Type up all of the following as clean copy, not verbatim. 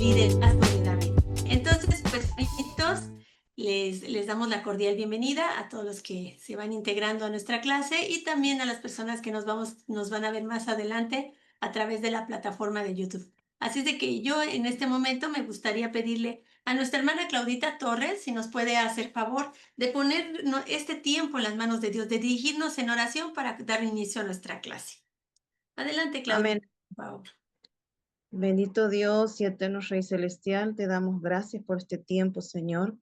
liderazgo de David. Entonces, pues, amiguitos, les damos la cordial bienvenida a todos los que se van integrando a nuestra clase y también a las personas que nos van a ver más adelante a través de la plataforma de YouTube. Así es de que yo en este momento me gustaría pedirle a nuestra hermana Claudita Torres si nos puede hacer favor de poner este tiempo en las manos de Dios, de dirigirnos en oración para dar inicio a nuestra clase. Adelante, Claudita, Amén. por favor. Bendito Dios y eterno Rey Celestial, te damos gracias por este tiempo, Señor.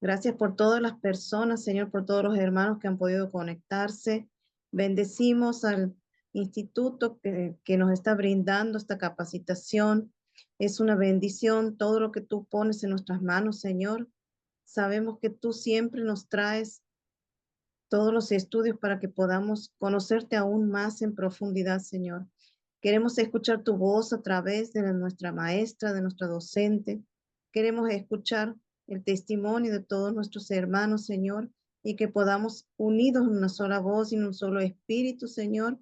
Gracias por todas las personas, Señor, por todos los hermanos que han podido conectarse. Bendecimos al instituto que nos está brindando esta capacitación. Es una bendición todo lo que tú pones en nuestras manos, Señor. Sabemos que tú siempre nos traes todos los estudios para que podamos conocerte aún más en profundidad, Señor. Queremos escuchar tu voz a través de nuestra maestra, de nuestra docente. Queremos escuchar el testimonio de todos nuestros hermanos, Señor, y que podamos unidos en una sola voz y en un solo espíritu, Señor.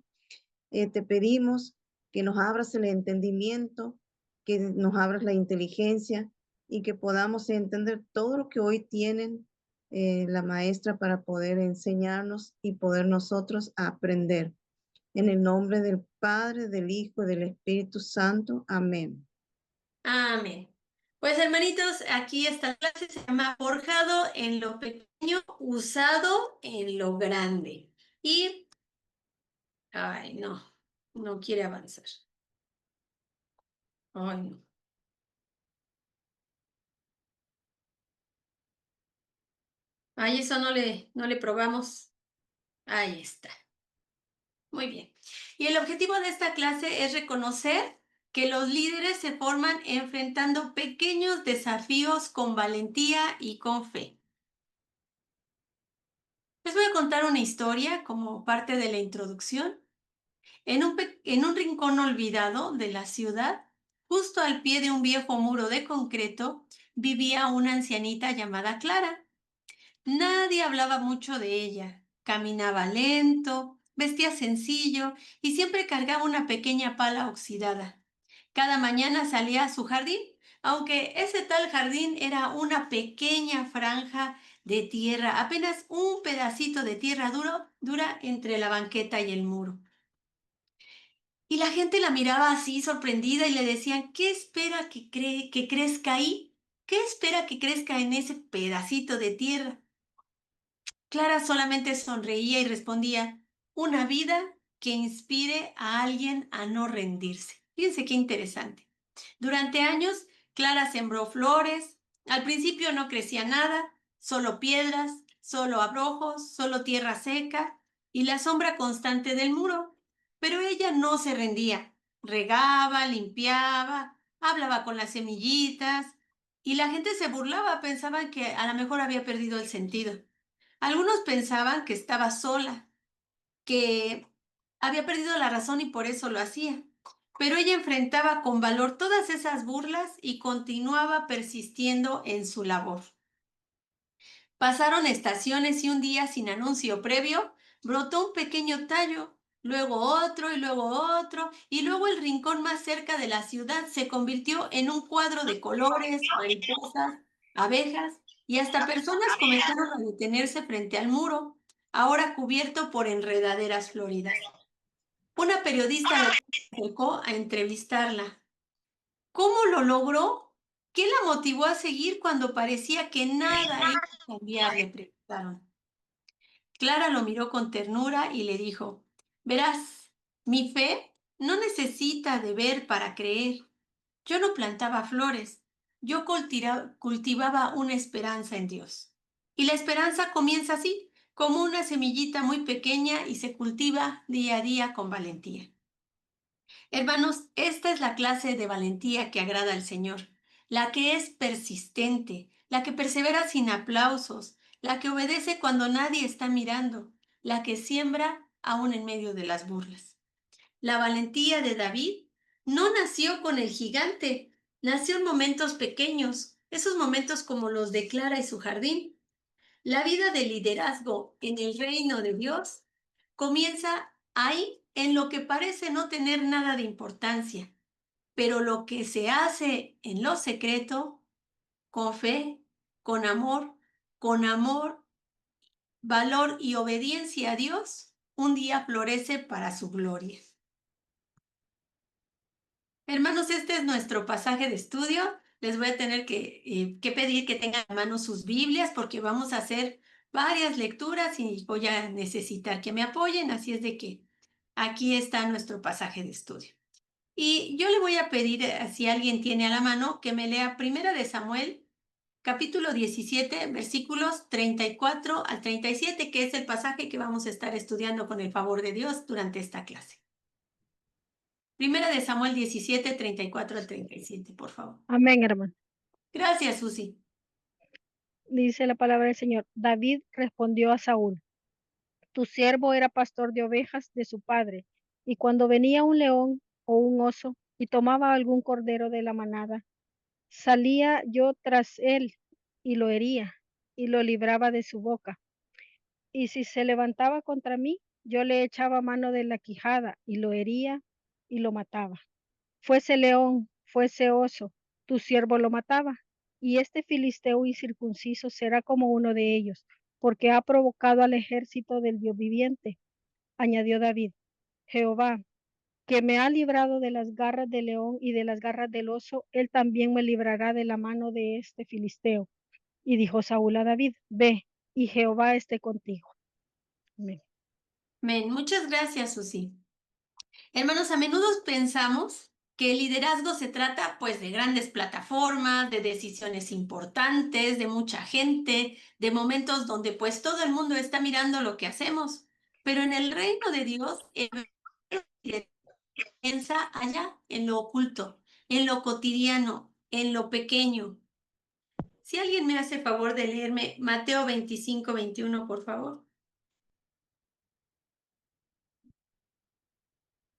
Te pedimos que nos abras el entendimiento, que nos abras la inteligencia y que podamos entender todo lo que hoy tienen la maestra para poder enseñarnos y poder nosotros aprender. En el nombre del Padre, del Hijo y del Espíritu Santo. Amén. Amén. Pues hermanitos, aquí esta clase se llama Forjado en lo pequeño, usado en lo grande. Y, ay, no quiere avanzar. Ay, no. Ay, eso no le probamos. Ahí está. Muy bien. Y el objetivo de esta clase es reconocer que los líderes se forman enfrentando pequeños desafíos con valentía y con fe. Les voy a contar una historia como parte de la introducción. En un rincón olvidado de la ciudad, justo al pie de un viejo muro de concreto, vivía una ancianita llamada Clara. Nadie hablaba mucho de ella. Caminaba lento, vestía sencillo y siempre cargaba una pequeña pala oxidada. Cada mañana salía a su jardín, aunque ese tal jardín era una pequeña franja de tierra, apenas un pedacito de tierra dura entre la banqueta y el muro. Y la gente la miraba así sorprendida y le decían, ¿qué espera que crezca ahí? ¿Qué espera que crezca en ese pedacito de tierra? Clara solamente sonreía y respondía, una vida que inspire a alguien a no rendirse. Fíjense qué interesante. Durante años, Clara sembró flores. Al principio no crecía nada, solo piedras, solo abrojos, solo tierra seca y la sombra constante del muro. Pero ella no se rendía. Regaba, limpiaba, hablaba con las semillitas y la gente se burlaba, pensaban que a lo mejor había perdido el sentido. Algunos pensaban que estaba sola, que había perdido la razón y por eso lo hacía. Pero ella enfrentaba con valor todas esas burlas y continuaba persistiendo en su labor. Pasaron estaciones y un día, sin anuncio previo, brotó un pequeño tallo, luego otro y luego el rincón más cerca de la ciudad se convirtió en un cuadro de colores, mariposas, abejas y hasta personas comenzaron a detenerse frente al muro, ahora cubierto por enredaderas floridas. Una periodista local se acercó a entrevistarla. ¿Cómo lo logró? ¿Qué la motivó a seguir cuando parecía que nada iba a cambiar? Le preguntaron. Clara lo miró con ternura y le dijo, verás, mi fe no necesita de ver para creer. Yo no plantaba flores, yo cultivaba una esperanza en Dios. Y la esperanza comienza así, como una semillita muy pequeña y se cultiva día a día con valentía. Hermanos, esta es la clase de valentía que agrada al Señor, la que es persistente, la que persevera sin aplausos, la que obedece cuando nadie está mirando, la que siembra aún en medio de las burlas. La valentía de David no nació con el gigante, nació en momentos pequeños, esos momentos como los de Clara y su jardín. La vida de liderazgo en el reino de Dios comienza ahí en lo que parece no tener nada de importancia. pero lo que se hace en lo secreto, con fe, con amor, valor y obediencia a Dios, un día florece para su gloria. Hermanos, este es nuestro pasaje de estudio. Les voy a tener que pedir que tengan a mano sus Biblias porque vamos a hacer varias lecturas y voy a necesitar que me apoyen. Así es de que aquí está nuestro pasaje de estudio. Y yo le voy a pedir, si alguien tiene a la mano, que me lea Primera de Samuel, capítulo 17, versículos 34 al 37, que es el pasaje que vamos a estar estudiando con el favor de Dios durante esta clase. Primera de Samuel 17, 34 al 37, por favor. Amén, hermano. Gracias, Susi. Dice la palabra del Señor. David respondió a Saúl: Tu siervo era pastor de ovejas de su padre, y cuando venía un león o un oso y tomaba algún cordero de la manada, salía yo tras él y lo hería y lo libraba de su boca. Y si se levantaba contra mí, yo le echaba mano de la quijada y lo hería y lo mataba. Fuese león, fuese oso, tu siervo lo mataba. Y este filisteo incircunciso será como uno de ellos, porque ha provocado al ejército del Dios viviente. Añadió David: Jehová, que me ha librado de las garras del león y de las garras del oso, él también me librará de la mano de este filisteo. Y dijo Saúl a David: Ve, y Jehová esté contigo. Amén. Amén. Muchas gracias, Susi. Hermanos, a menudo pensamos que el liderazgo se trata pues de grandes plataformas, de decisiones importantes, de mucha gente, de momentos donde pues todo el mundo está mirando lo que hacemos. Pero en el reino de Dios, el liderazgo piensa allá, en lo oculto, en lo cotidiano, en lo pequeño. Si alguien me hace favor de leerme Mateo 25, 21, por favor.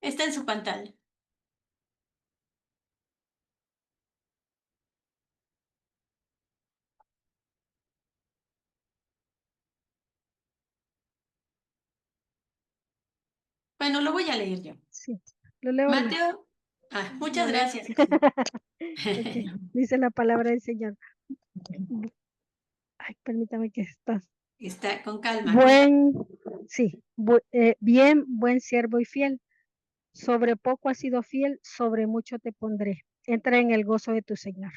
Está en su pantalla. Bueno, lo voy a leer yo. Sí, lo leo yo. Mateo, muchas Lo leo. gracias. Okay. Dice la palabra del Señor. Ay, permítame que está. Está con calma, ¿no? Bien, buen siervo y fiel. Sobre poco has sido fiel, sobre mucho te pondré. Entra en el gozo de tu Señor.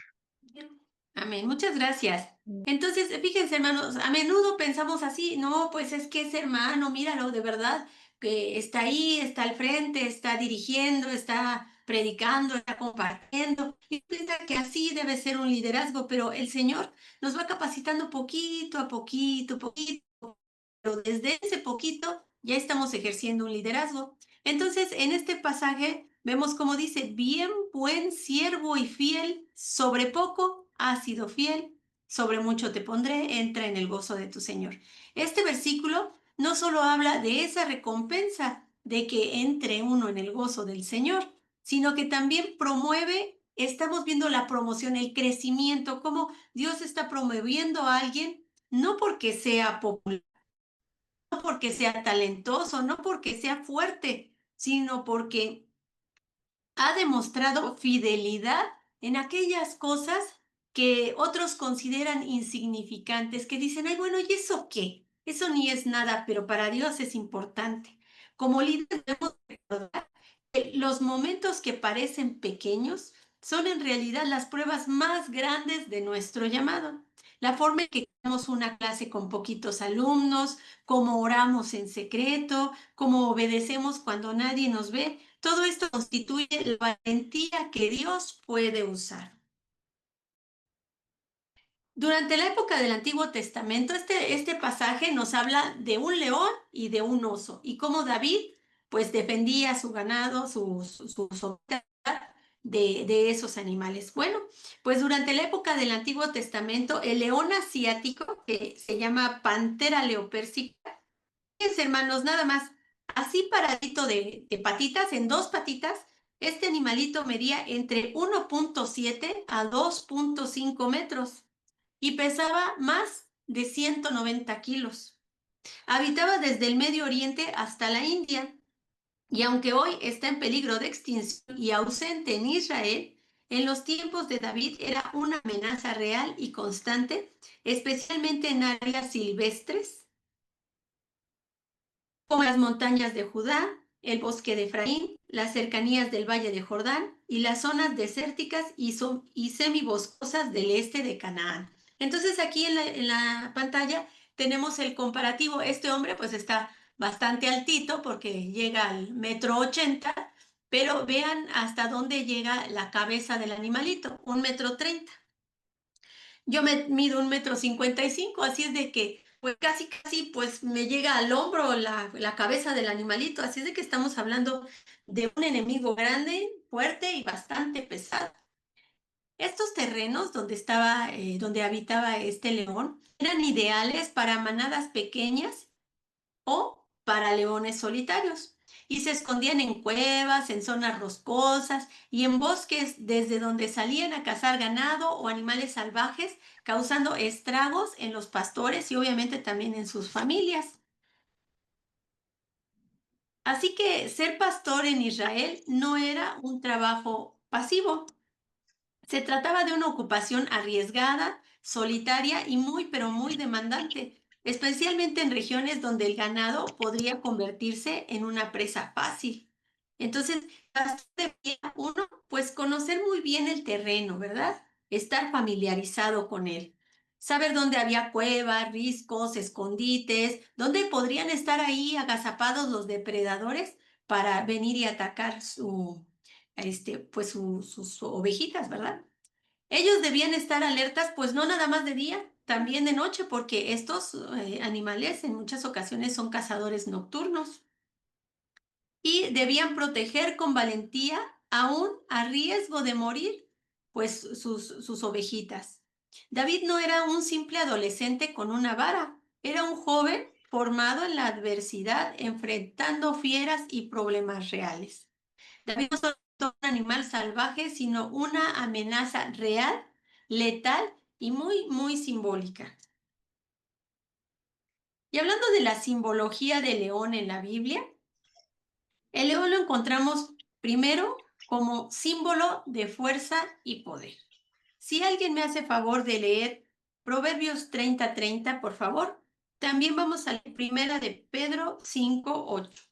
Amén, muchas gracias. Entonces, fíjense, hermanos, a menudo pensamos así, no, pues es que ese hermano, míralo, de verdad, que está ahí, está al frente, está dirigiendo, está predicando, está compartiendo, y piensa que así debe ser un liderazgo, pero el Señor nos va capacitando poquito a poquito, poquito, pero desde ese poquito ya estamos ejerciendo un liderazgo. Entonces, en este pasaje vemos como dice, bien buen siervo y fiel, sobre poco has sido fiel, sobre mucho te pondré, entra en el gozo de tu Señor. Este versículo no solo habla de esa recompensa de que entre uno en el gozo del Señor, sino que también promueve, estamos viendo la promoción, el crecimiento, cómo Dios está promoviendo a alguien, no porque sea popular, no porque sea talentoso, no porque sea fuerte, sino porque ha demostrado fidelidad en aquellas cosas que otros consideran insignificantes, que dicen, ay, bueno, ¿y eso qué? Eso ni es nada, pero para Dios es importante. Como líderes debemos recordar que los momentos que parecen pequeños son en realidad las pruebas más grandes de nuestro llamado. La forma en que damos una clase con poquitos alumnos, cómo oramos en secreto, cómo obedecemos cuando nadie nos ve, todo esto constituye la valentía que Dios puede usar. Durante la época del Antiguo Testamento, este pasaje nos habla de un león y de un oso, y cómo David pues defendía su ganado, sus ovejas de esos animales. Bueno, pues durante la época del Antiguo Testamento, el león asiático, que se llama Pantera leopersica, fíjense, hermanos, nada más, así paradito de patitas, en dos patitas, este animalito medía entre 1.7 a 2.5 metros y pesaba más de 190 kilos. Habitaba desde el Medio Oriente hasta la India Y aunque hoy está en peligro de extinción y ausente en Israel, en los tiempos de David era una amenaza real y constante, especialmente en áreas silvestres como las montañas de Judá, el bosque de Efraín, las cercanías del valle de Jordán y las zonas desérticas y semiboscosas del este de Canaán. Entonces aquí en la pantalla tenemos el comparativo. Este hombre pues está bastante altito porque llega al 1,80 m, pero vean hasta dónde llega la cabeza del animalito, 1,30 m. Yo me mido 1,55 m, así es de que pues casi pues me llega al hombro la cabeza del animalito, así es de que estamos hablando de un enemigo grande, fuerte y bastante pesado. Estos terrenos donde habitaba este león eran ideales para manadas pequeñas o para leones solitarios, y se escondían en cuevas, en zonas roscosas y en bosques desde donde salían a cazar ganado o animales salvajes, causando estragos en los pastores y obviamente también en sus familias. Así que ser pastor en Israel no era un trabajo pasivo. Se trataba de una ocupación arriesgada, solitaria y pero muy demandante, especialmente en regiones donde el ganado podría convertirse en una presa fácil. Entonces, debía uno, pues conocer muy bien el terreno, ¿verdad? Estar familiarizado con él. Saber dónde había cuevas, riscos, escondites, dónde podrían estar ahí agazapados los depredadores para venir y atacar pues sus ovejitas, ¿verdad? Ellos debían estar alertas, pues no nada más de día, también de noche, porque estos animales en muchas ocasiones son cazadores nocturnos y debían proteger con valentía, aún a riesgo de morir, pues sus ovejitas. David no era un simple adolescente con una vara, era un joven formado en la adversidad, enfrentando fieras y problemas reales. David no solo un animal salvaje, sino una amenaza real, letal y muy simbólica. Y hablando de la simbología del león en la Biblia, el león lo encontramos primero como símbolo de fuerza y poder. Si alguien me hace favor de leer Proverbios 30:30, por favor. También vamos a leer primera de Pedro 5:8.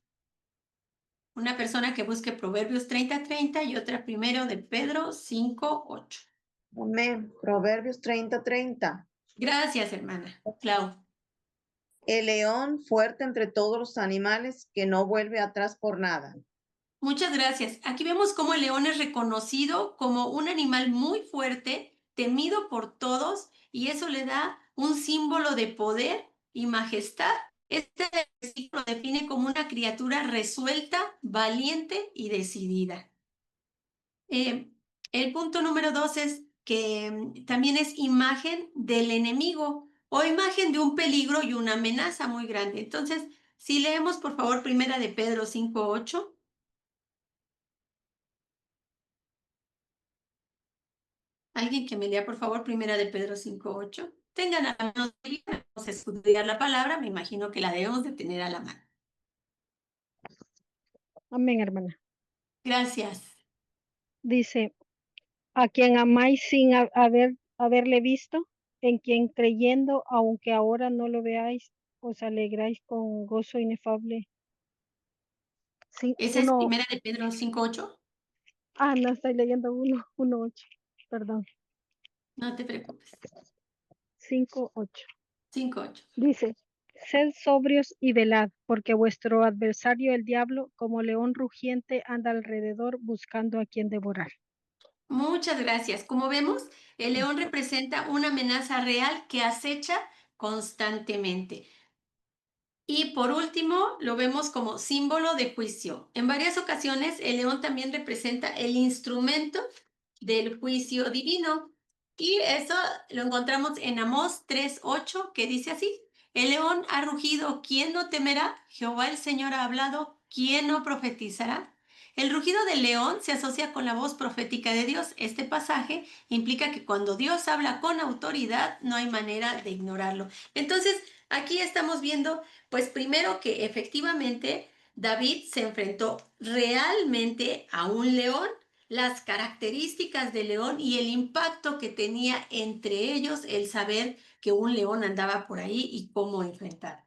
Una persona que busque Proverbios 30:30 y otra primero de Pedro 5:8. Amén. Proverbios 30:30. Gracias, hermana Clau. El león fuerte entre todos los animales que no vuelve atrás por nada. Muchas gracias. Aquí vemos cómo el león es reconocido como un animal muy fuerte, temido por todos, y eso le da un símbolo de poder y majestad. Este versículo lo define como una criatura resuelta, valiente y decidida. El punto número 2 es que también es imagen del enemigo o imagen de un peligro y una amenaza muy grande. Entonces, si leemos por favor primera de Pedro 5:8. Alguien que me lea por favor primera de Pedro 5:8. Tengan a la mano, vamos a estudiar la palabra, me imagino que la debemos de tener a la mano. Amén, hermana. Gracias. Dice, a quien amáis sin haberle visto, en quien creyendo, aunque ahora no lo veáis, os alegráis con gozo inefable. ¿Esa es Uno, primera de Pedro 5:8? no estoy leyendo 1:8, perdón, No te preocupes. 5:8. 5:8. Dice, sed sobrios y velad, porque vuestro adversario el diablo, como león rugiente, anda alrededor buscando a quien devorar. Muchas gracias. Como vemos, el león representa una amenaza real que acecha constantemente. Y por último, lo vemos como símbolo de juicio. En varias ocasiones, el león también representa el instrumento del juicio divino. Y eso lo encontramos en Amós 3:8, que dice así: el león ha rugido, ¿quién no temerá? Jehová el Señor ha hablado, ¿quién no profetizará? El rugido del león se asocia con la voz profética de Dios. Este pasaje implica que cuando Dios habla con autoridad, no hay manera de ignorarlo. Entonces, aquí estamos viendo, pues primero que efectivamente David se enfrentó realmente a un león, las características del león y el impacto que tenía entre ellos el saber que un león andaba por ahí y cómo enfrentar.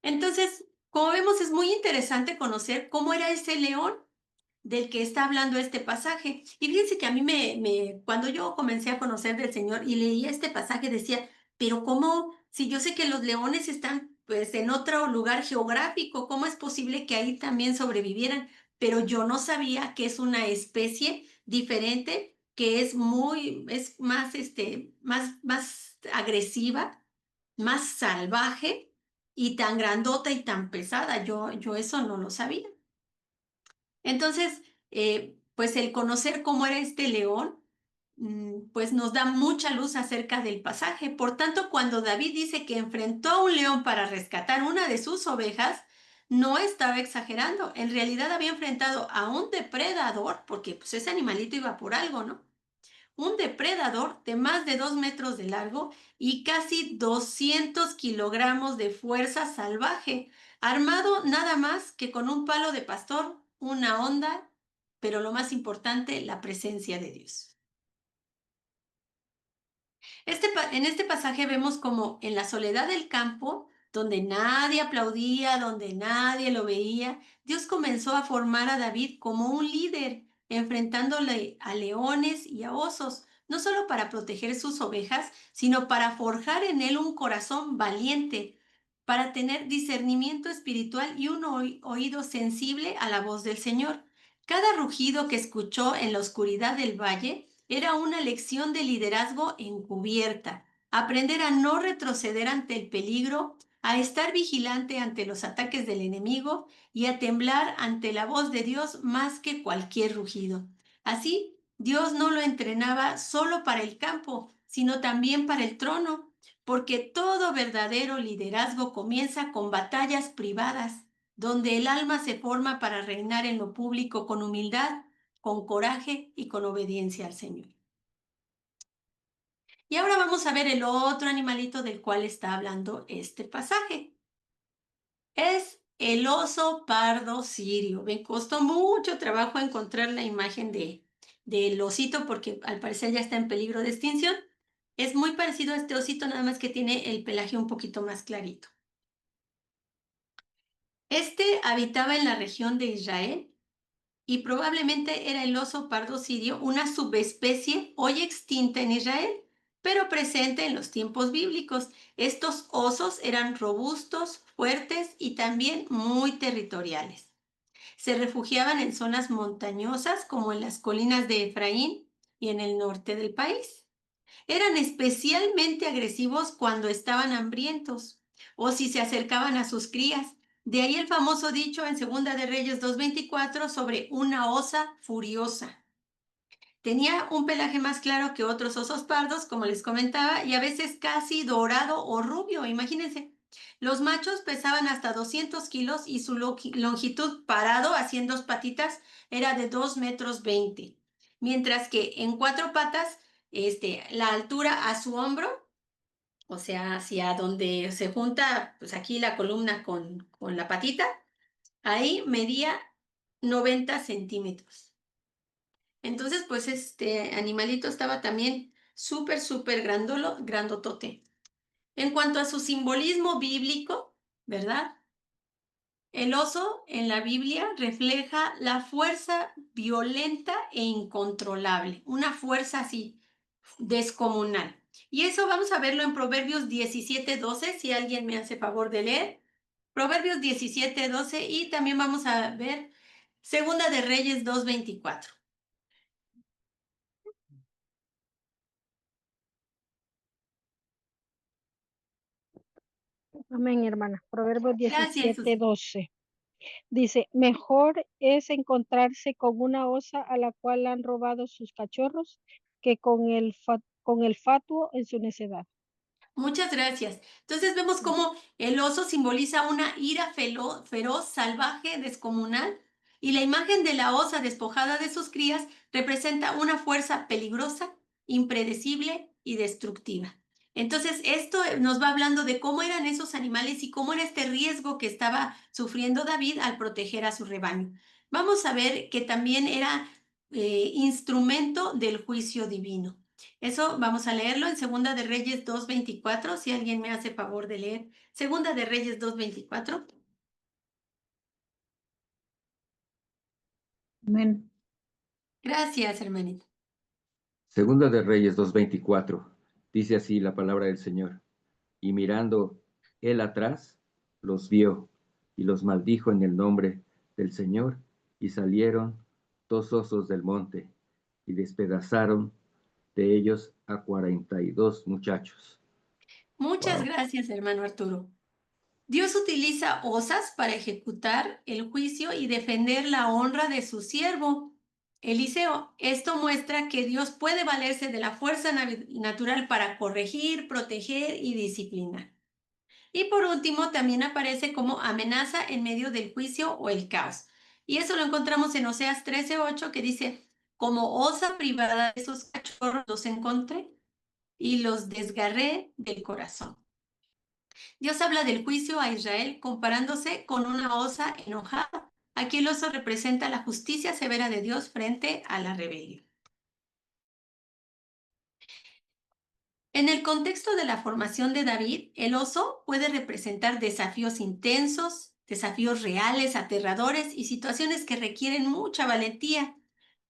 Entonces, como vemos, es muy interesante conocer cómo era ese león del que está hablando este pasaje. Y fíjense que a mí cuando yo comencé a conocer del Señor y leía este pasaje, decía, pero ¿cómo? Si yo sé que los leones están pues en otro lugar geográfico, ¿cómo es posible que ahí también sobrevivieran? Pero yo no sabía que es una especie diferente, que es más, más agresiva, más salvaje y tan grandota y tan pesada. Yo eso no lo sabía. Entonces, pues el conocer cómo era este león, pues nos da mucha luz acerca del pasaje. Por tanto, cuando David dice que enfrentó a un león para rescatar una de sus ovejas, no estaba exagerando. En realidad había enfrentado a un depredador, porque pues ese animalito iba por algo, ¿no? Un depredador de más de 2 metros de largo y casi 200 kilogramos de fuerza salvaje, armado nada más que con un palo de pastor, una honda, pero lo más importante, la presencia de Dios. En este pasaje vemos como en la soledad del campo, donde nadie aplaudía, donde nadie lo veía, Dios comenzó a formar a David como un líder, enfrentándole a leones y a osos, no solo para proteger sus ovejas, sino para forjar en él un corazón valiente, para tener discernimiento espiritual y un oído sensible a la voz del Señor. Cada rugido que escuchó en la oscuridad del valle era una lección de liderazgo encubierta, aprender a no retroceder ante el peligro, a estar vigilante ante los ataques del enemigo y a temblar ante la voz de Dios más que cualquier rugido. Así, Dios no lo entrenaba solo para el campo, sino también para el trono, porque todo verdadero liderazgo comienza con batallas privadas, donde el alma se forma para reinar en lo público con humildad, con coraje y con obediencia al Señor. Y ahora vamos a ver el otro animalito del cual está hablando este pasaje. Es el oso pardo sirio. Me costó mucho trabajo encontrar la imagen del osito porque al parecer ya está en peligro de extinción. Es muy parecido a este osito, nada más que tiene el pelaje un poquito más clarito. Este habitaba en la región de Israel y probablemente era el oso pardo sirio, una subespecie hoy extinta en Israel, pero presente en los tiempos bíblicos. Estos osos eran robustos, fuertes y también muy territoriales. Se refugiaban en zonas montañosas como en las colinas de Efraín y en el norte del país. Eran especialmente agresivos cuando estaban hambrientos o si se acercaban a sus crías. De ahí el famoso dicho en Segunda de Reyes 2:24 sobre una osa furiosa. Tenía un pelaje más claro que otros osos pardos, como les comentaba, y a veces casi dorado o rubio, imagínense. Los machos pesaban hasta 200 kilos y su longitud parado, así en dos patitas, era de 2,20 metros. Mientras que en cuatro patas, la altura a su hombro, o sea, hacia donde se junta, pues aquí la columna con la patita, ahí medía 90 centímetros. Entonces, pues este animalito estaba también súper grandotote. En cuanto a su simbolismo bíblico, ¿verdad? El oso en la Biblia refleja la fuerza violenta e incontrolable, una fuerza así descomunal. Y eso vamos a verlo en Proverbios 17:12, si alguien me hace favor de leer. Proverbios 17:12 y también vamos a ver Segunda de Reyes 2:24. Amén, hermana. Proverbios Gracias, Susi. 17:12. Dice, mejor es encontrarse con una osa a la cual han robado sus cachorros que con el fatuo en su necedad. Muchas gracias. Entonces vemos cómo el oso simboliza una ira feroz, salvaje, descomunal, y la imagen de la osa despojada de sus crías representa una fuerza peligrosa, impredecible y destructiva. Entonces, esto nos va hablando de cómo eran esos animales y cómo era este riesgo que estaba sufriendo David al proteger a su rebaño. Vamos a ver que también era instrumento del juicio divino. Eso vamos a leerlo en Segunda de Reyes 2:24, si alguien me hace favor de leer. Segunda de Reyes 2:24. Amén. Gracias, hermanita. Segunda de Reyes 2:24. Dice así la palabra del Señor. Y mirando él atrás, los vio y los maldijo en el nombre del Señor, y salieron 2 osos del monte y despedazaron de ellos a 42 muchachos. Muchas Wow. gracias, hermano Arturo. Dios utiliza osas para ejecutar el juicio y defender la honra de su siervo, Eliseo. Esto muestra que Dios puede valerse de la fuerza natural para corregir, proteger y disciplinar. Y por último, también aparece como amenaza en medio del juicio o el caos. Y eso lo encontramos en Oseas 13:8, que dice, como osa privada de esos cachorros los encontré y los desgarré del corazón. Dios habla del juicio a Israel comparándose con una osa enojada. Aquí el oso representa la justicia severa de Dios frente a la rebelión. En el contexto de la formación de David, el oso puede representar desafíos intensos, desafíos reales, aterradores y situaciones que requieren mucha valentía,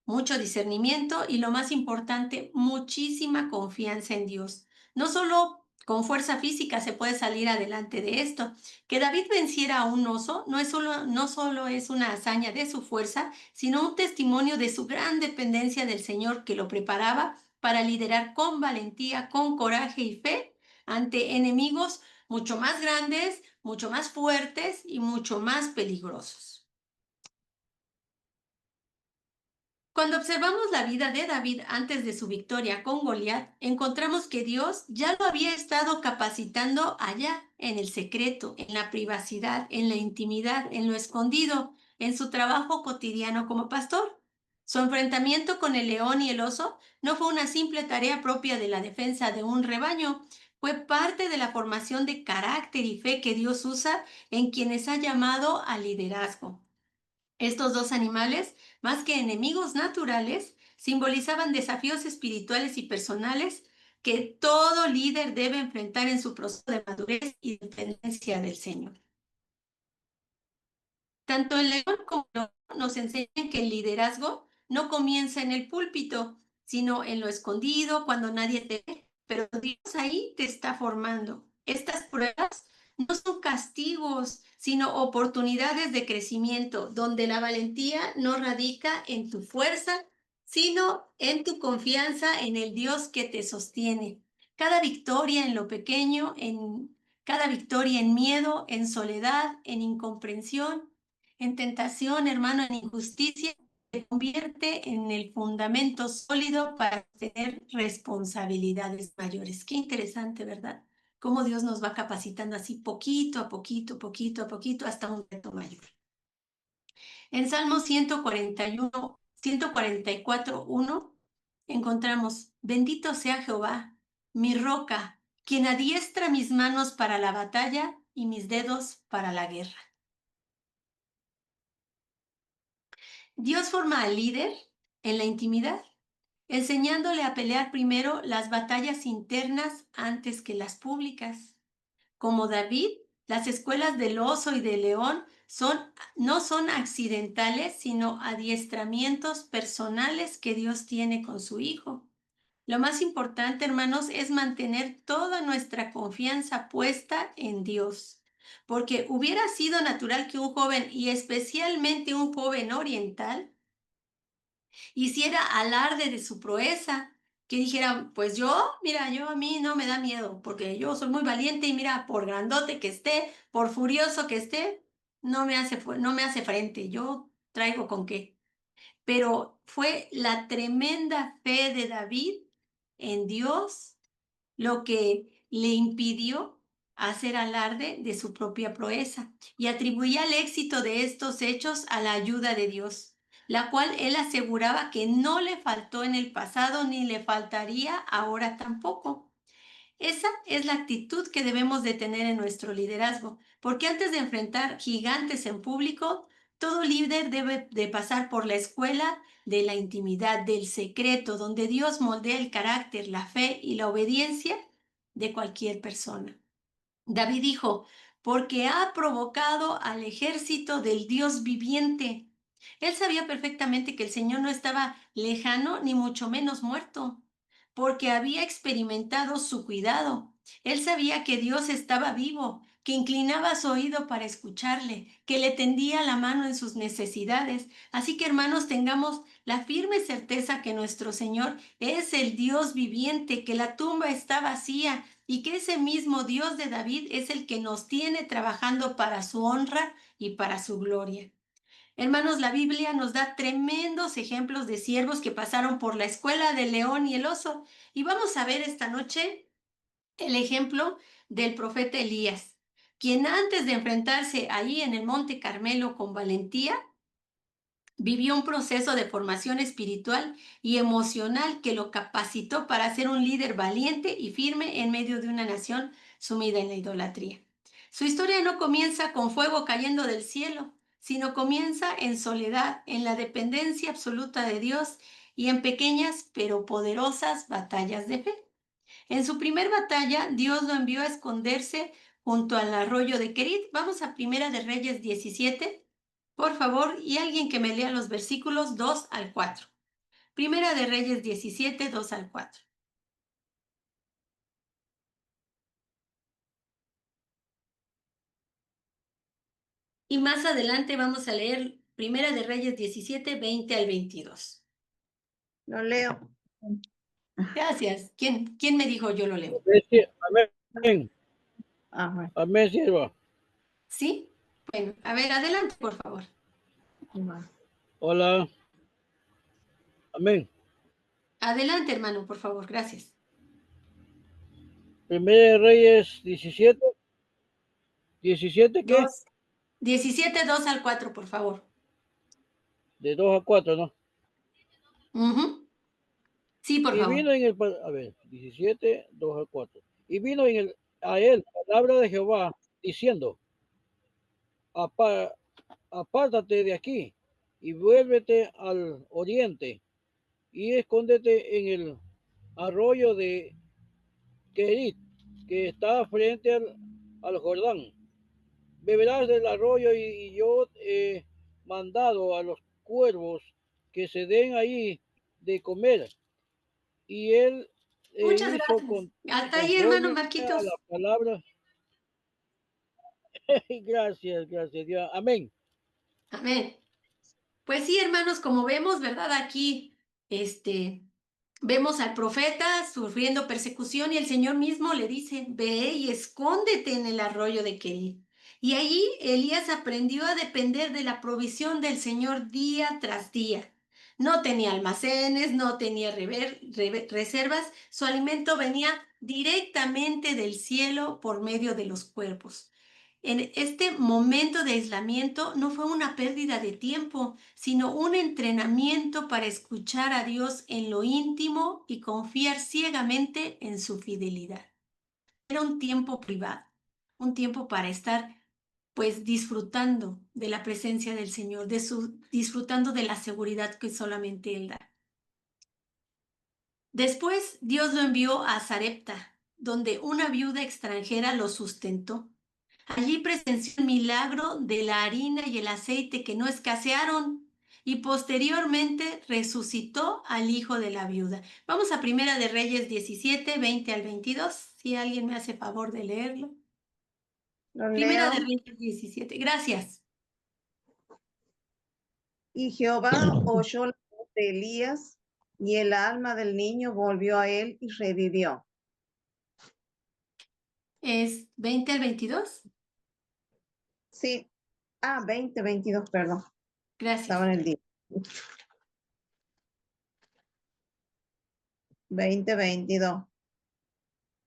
mucho discernimiento y, lo más importante, muchísima confianza en Dios. No solo con fuerza física se puede salir adelante de esto. Que David venciera a un oso no solo es una hazaña de su fuerza, sino un testimonio de su gran dependencia del Señor, que lo preparaba para liderar con valentía, con coraje y fe ante enemigos mucho más grandes, mucho más fuertes y mucho más peligrosos. Cuando observamos la vida de David antes de su victoria con Goliat, encontramos que Dios ya lo había estado capacitando allá, en el secreto, en la privacidad, en la intimidad, en lo escondido, en su trabajo cotidiano como pastor. Su enfrentamiento con el león y el oso no fue una simple tarea propia de la defensa de un rebaño, fue parte de la formación de carácter y fe que Dios usa en quienes ha llamado al liderazgo. Estos dos animales, más que enemigos naturales, simbolizaban desafíos espirituales y personales que todo líder debe enfrentar en su proceso de madurez y dependencia del Señor. Tanto el león como el lobo nos enseñan que el liderazgo no comienza en el púlpito, sino en lo escondido, cuando nadie te ve. Pero Dios ahí te está formando. Estas pruebas no son castigos, sino oportunidades de crecimiento, donde la valentía no radica en tu fuerza, sino en tu confianza en el Dios que te sostiene. Cada victoria en lo pequeño, cada victoria en miedo, en soledad, en incomprensión, en tentación, hermano, en injusticia, se convierte en el fundamento sólido para tener responsabilidades mayores. Qué interesante, ¿verdad? Cómo Dios nos va capacitando así poquito a poquito, poquito a poquito, hasta un reto mayor. En Salmo 144:1 encontramos, bendito sea Jehová, mi roca, quien adiestra mis manos para la batalla y mis dedos para la guerra. Dios forma al líder en la intimidad, enseñándole a pelear primero las batallas internas antes que las públicas. Como David, las escuelas del oso y del león no son accidentales, sino adiestramientos personales que Dios tiene con su Hijo. Lo más importante, hermanos, es mantener toda nuestra confianza puesta en Dios, porque hubiera sido natural que un joven, y especialmente un joven oriental, hiciera alarde de su proeza, que dijera, pues mira, yo a mí no me da miedo, porque yo soy muy valiente y mira, por grandote que esté, por furioso que esté, no me hace frente, yo traigo con qué. Pero fue la tremenda fe de David en Dios lo que le impidió hacer alarde de su propia proeza, y atribuía el éxito de estos hechos a la ayuda de Dios, la cual él aseguraba que no le faltó en el pasado ni le faltaría ahora tampoco. Esa es la actitud que debemos de tener en nuestro liderazgo, porque antes de enfrentar gigantes en público, todo líder debe de pasar por la escuela de la intimidad, del secreto, donde Dios moldea el carácter, la fe y la obediencia de cualquier persona. David dijo, porque ha provocado al ejército del Dios viviente. Él sabía perfectamente que el Señor no estaba lejano ni mucho menos muerto, porque había experimentado su cuidado. Él sabía que Dios estaba vivo, que inclinaba su oído para escucharle, que le tendía la mano en sus necesidades. Así que, hermanos, tengamos la firme certeza que nuestro Señor es el Dios viviente, que la tumba está vacía y que ese mismo Dios de David es el que nos tiene trabajando para su honra y para su gloria. Hermanos, la Biblia nos da tremendos ejemplos de siervos que pasaron por la escuela del león y el oso. Y vamos a ver esta noche el ejemplo del profeta Elías, quien antes de enfrentarse allí en el Monte Carmelo con valentía, vivió un proceso de formación espiritual y emocional que lo capacitó para ser un líder valiente y firme en medio de una nación sumida en la idolatría. Su historia no comienza con fuego cayendo del cielo, sino comienza en soledad, en la dependencia absoluta de Dios y en pequeñas pero poderosas batallas de fe. En su primer batalla, Dios lo envió a esconderse junto al arroyo de Kerit. Vamos a Primera de Reyes 17, por favor, y alguien que me lea los versículos 2 al 4. Primera de Reyes 17, 2 al 4. Y más adelante vamos a leer Primera de Reyes 17, 20 al 22. Lo leo. Gracias. ¿Quién me dijo yo lo leo? Amén. Ajá. Amén, sierva. ¿Sí? Bueno, a ver, adelante, por favor. Ajá. Hola. Amén. Adelante, hermano, por favor. Gracias. Primera de Reyes 17. ¿17 qué? 17, 2 al 4, por favor. De 2 a 4, ¿no? Sí, por Y favor. vino en el, a ver, 17, 2 a 4. Y vino a él palabra de Jehová diciendo, apártate de aquí y vuélvete al oriente y escóndete en el arroyo de Kerit, que está frente al Jordán. Beberás del arroyo y yo he mandado a los cuervos que se den ahí de comer. Y él Muchas hizo gracias. Hasta ahí, hermano conforme a la Marquitos. palabra. Gracias, Dios. Amén. Amén. Pues sí, hermanos, como vemos, ¿verdad? Aquí, vemos al profeta sufriendo persecución y el Señor mismo le dice, ve y escóndete en el arroyo de Kerit. Y allí Elías aprendió a depender de la provisión del Señor día tras día. No tenía almacenes, no tenía reservas, su alimento venía directamente del cielo por medio de los cuervos. En este momento de aislamiento no fue una pérdida de tiempo, sino un entrenamiento para escuchar a Dios en lo íntimo y confiar ciegamente en su fidelidad. Era un tiempo privado, un tiempo para estar pues disfrutando de la presencia del Señor, disfrutando de la seguridad que solamente Él da. Después Dios lo envió a Sarepta, donde una viuda extranjera lo sustentó. Allí presenció el milagro de la harina y el aceite que no escasearon y posteriormente resucitó al hijo de la viuda. Vamos a Primera de Reyes 17, 20 al 22, si alguien me hace favor de leerlo. Lo Primera leo. de Reyes 17, gracias. Y Jehová oyó la voz de Elías, y el alma del niño volvió a él y revivió. ¿Es 20 al 22? Sí. 20, 22, perdón. Gracias. Estaba en el día. 20, 22.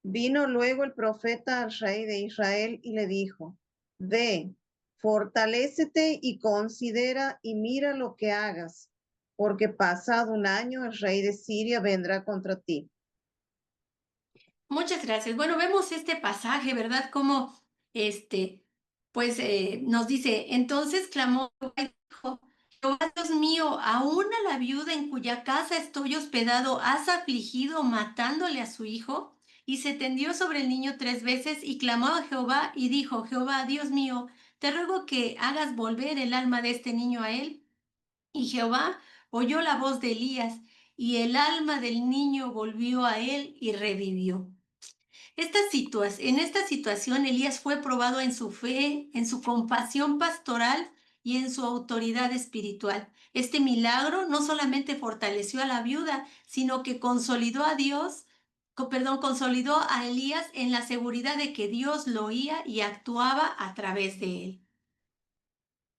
Vino luego el profeta al rey de Israel y le dijo, ve, fortalécete y considera y mira lo que hagas, porque pasado un año el rey de Siria vendrá contra ti. Muchas gracias. Bueno, vemos este pasaje, ¿verdad? Como nos dice, entonces clamó Jehová y dijo, Jehová Dios mío, aún a la viuda en cuya casa estoy hospedado, has afligido matándole a su hijo. Y se tendió sobre el niño 3 veces y clamó a Jehová y dijo, Jehová Dios mío, te ruego que hagas volver el alma de este niño a él. Y Jehová oyó la voz de Elías y el alma del niño volvió a él y revivió. En esta situación, Elías fue probado en su fe, en su compasión pastoral y en su autoridad espiritual. Este milagro no solamente fortaleció a la viuda, sino que consolidó a Elías en la seguridad de que Dios lo oía y actuaba a través de él.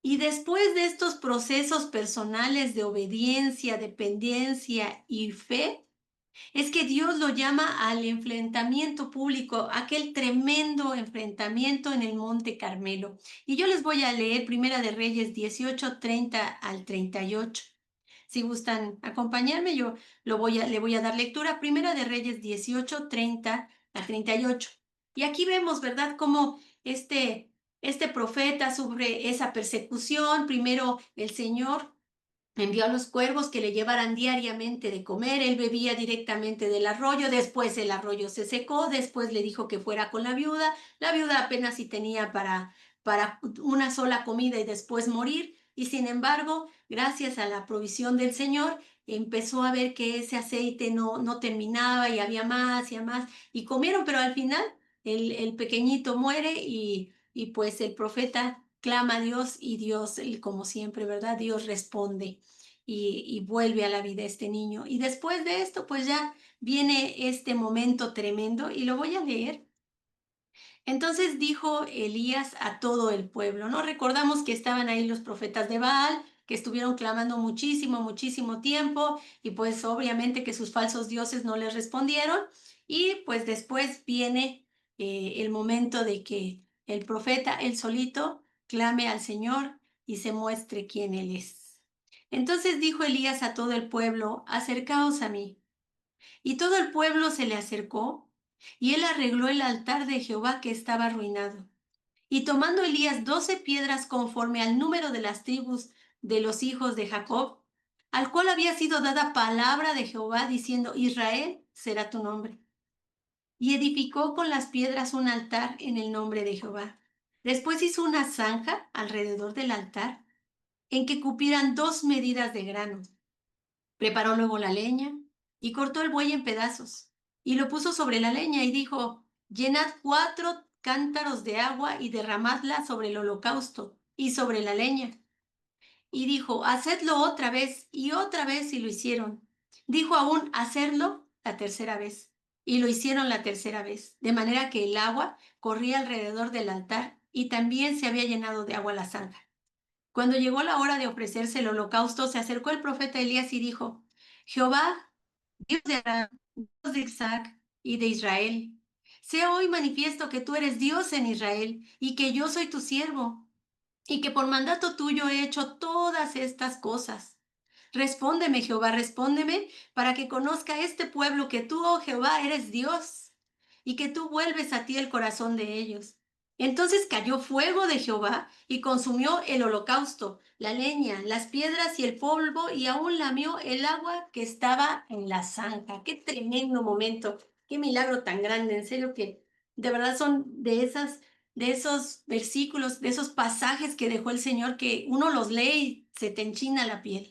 Y después de estos procesos personales de obediencia, dependencia y fe, es que Dios lo llama al enfrentamiento público, aquel tremendo enfrentamiento en el Monte Carmelo. Y yo les voy a leer Primera de Reyes 18, 30 al 38. Si gustan acompañarme, yo le voy a dar lectura. Primera de Reyes 18, 30 al 38. Y aquí vemos, ¿verdad?, cómo este profeta sufre esa persecución. Primero el Señor envió a los cuervos que le llevaran diariamente de comer, él bebía directamente del arroyo, después el arroyo se secó, después le dijo que fuera con la viuda apenas si tenía para una sola comida y después morir, y sin embargo, gracias a la provisión del Señor, empezó a ver que ese aceite no terminaba y había más y más, y comieron, pero al final el pequeñito muere y pues el profeta clama a Dios y Dios, como siempre, ¿verdad? Dios responde y vuelve a la vida este niño. Y después de esto, pues ya viene este momento tremendo y lo voy a leer. Entonces dijo Elías a todo el pueblo, ¿no? Recordamos que estaban ahí los profetas de Baal, que estuvieron clamando muchísimo, muchísimo tiempo y pues obviamente que sus falsos dioses no les respondieron y pues después viene el momento de que el profeta, él solito, clame al Señor y se muestre quién él es. Entonces dijo Elías a todo el pueblo, acercaos a mí. Y todo el pueblo se le acercó, y él arregló el altar de Jehová que estaba arruinado. Y tomando Elías 12 piedras conforme al número de las tribus de los hijos de Jacob, al cual había sido dada palabra de Jehová, diciendo, Israel será tu nombre. Y edificó con las piedras un altar en el nombre de Jehová. Después hizo una zanja alrededor del altar, en que cupieran 2 medidas de grano. Preparó luego la leña y cortó el buey en pedazos y lo puso sobre la leña y dijo, llenad 4 cántaros de agua y derramadla sobre el holocausto y sobre la leña. Y dijo, hacedlo otra vez y lo hicieron. Dijo aún, hacerlo la tercera vez. Y lo hicieron la tercera vez, de manera que el agua corría alrededor del altar y también se había llenado de agua la zanja. Cuando llegó la hora de ofrecerse el holocausto, se acercó el profeta Elías y dijo, Jehová, Dios de Abraham, Dios de Isaac y de Israel, sea hoy manifiesto que tú eres Dios en Israel y que yo soy tu siervo y que por mandato tuyo he hecho todas estas cosas. Respóndeme, Jehová, respóndeme, para que conozca este pueblo que tú, oh Jehová, eres Dios, y que tú vuelves a ti el corazón de ellos. Entonces cayó fuego de Jehová y consumió el holocausto, la leña, las piedras y el polvo, y aún lamió el agua que estaba en la zanja. Qué tremendo momento, qué milagro tan grande, en serio que de verdad son de esos versículos, de esos pasajes que dejó el Señor que uno los lee y se te enchina la piel.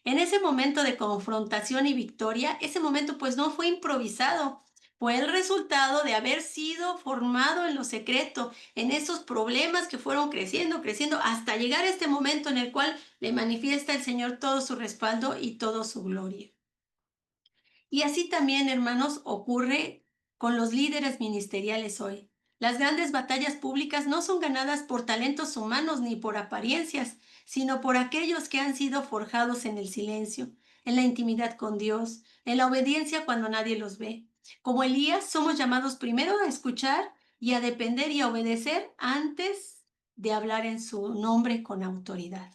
En ese momento de confrontación y victoria, ese momento pues no fue improvisado, fue el resultado de haber sido formado en lo secreto, en esos problemas que fueron creciendo, creciendo, hasta llegar a este momento en el cual le manifiesta el Señor todo su respaldo y toda su gloria. Y así también, hermanos, ocurre con los líderes ministeriales hoy. Las grandes batallas públicas no son ganadas por talentos humanos ni por apariencias, sino por aquellos que han sido forjados en el silencio, en la intimidad con Dios, en la obediencia cuando nadie los ve. Como Elías, somos llamados primero a escuchar y a depender y a obedecer antes de hablar en su nombre con autoridad.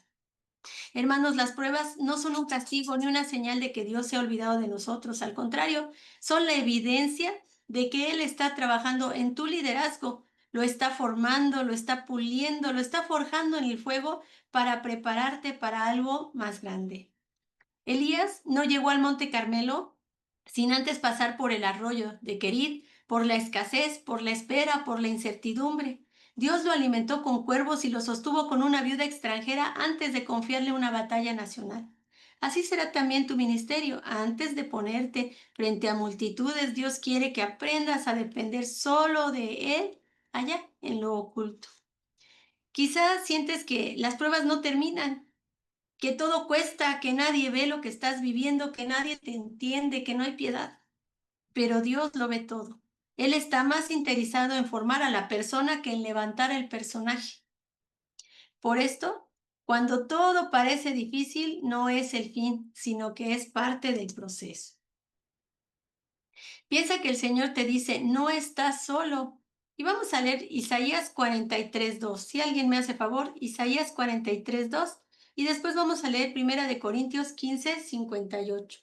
Hermanos, las pruebas no son un castigo ni una señal de que Dios se ha olvidado de nosotros. Al contrario, son la evidencia de que Él está trabajando en tu liderazgo, lo está formando, lo está puliendo, lo está forjando en el fuego para prepararte para algo más grande. Elías no llegó al Monte Carmelo sin antes pasar por el arroyo de Querit, por la escasez, por la espera, por la incertidumbre. Dios lo alimentó con cuervos y lo sostuvo con una viuda extranjera antes de confiarle una batalla nacional. Así será también tu ministerio. Antes de ponerte frente a multitudes, Dios quiere que aprendas a depender solo de Él allá en lo oculto. Quizás sientes que las pruebas no terminan, que todo cuesta, que nadie ve lo que estás viviendo, que nadie te entiende, que no hay piedad. Pero Dios lo ve todo. Él está más interesado en formar a la persona que en levantar el personaje. Por esto, cuando todo parece difícil, no es el fin, sino que es parte del proceso. Piensa que el Señor te dice, no estás solo. Y vamos a leer Isaías 43:2. Si alguien me hace favor, Isaías 43:2. Y después vamos a leer 1 Corintios 15:58.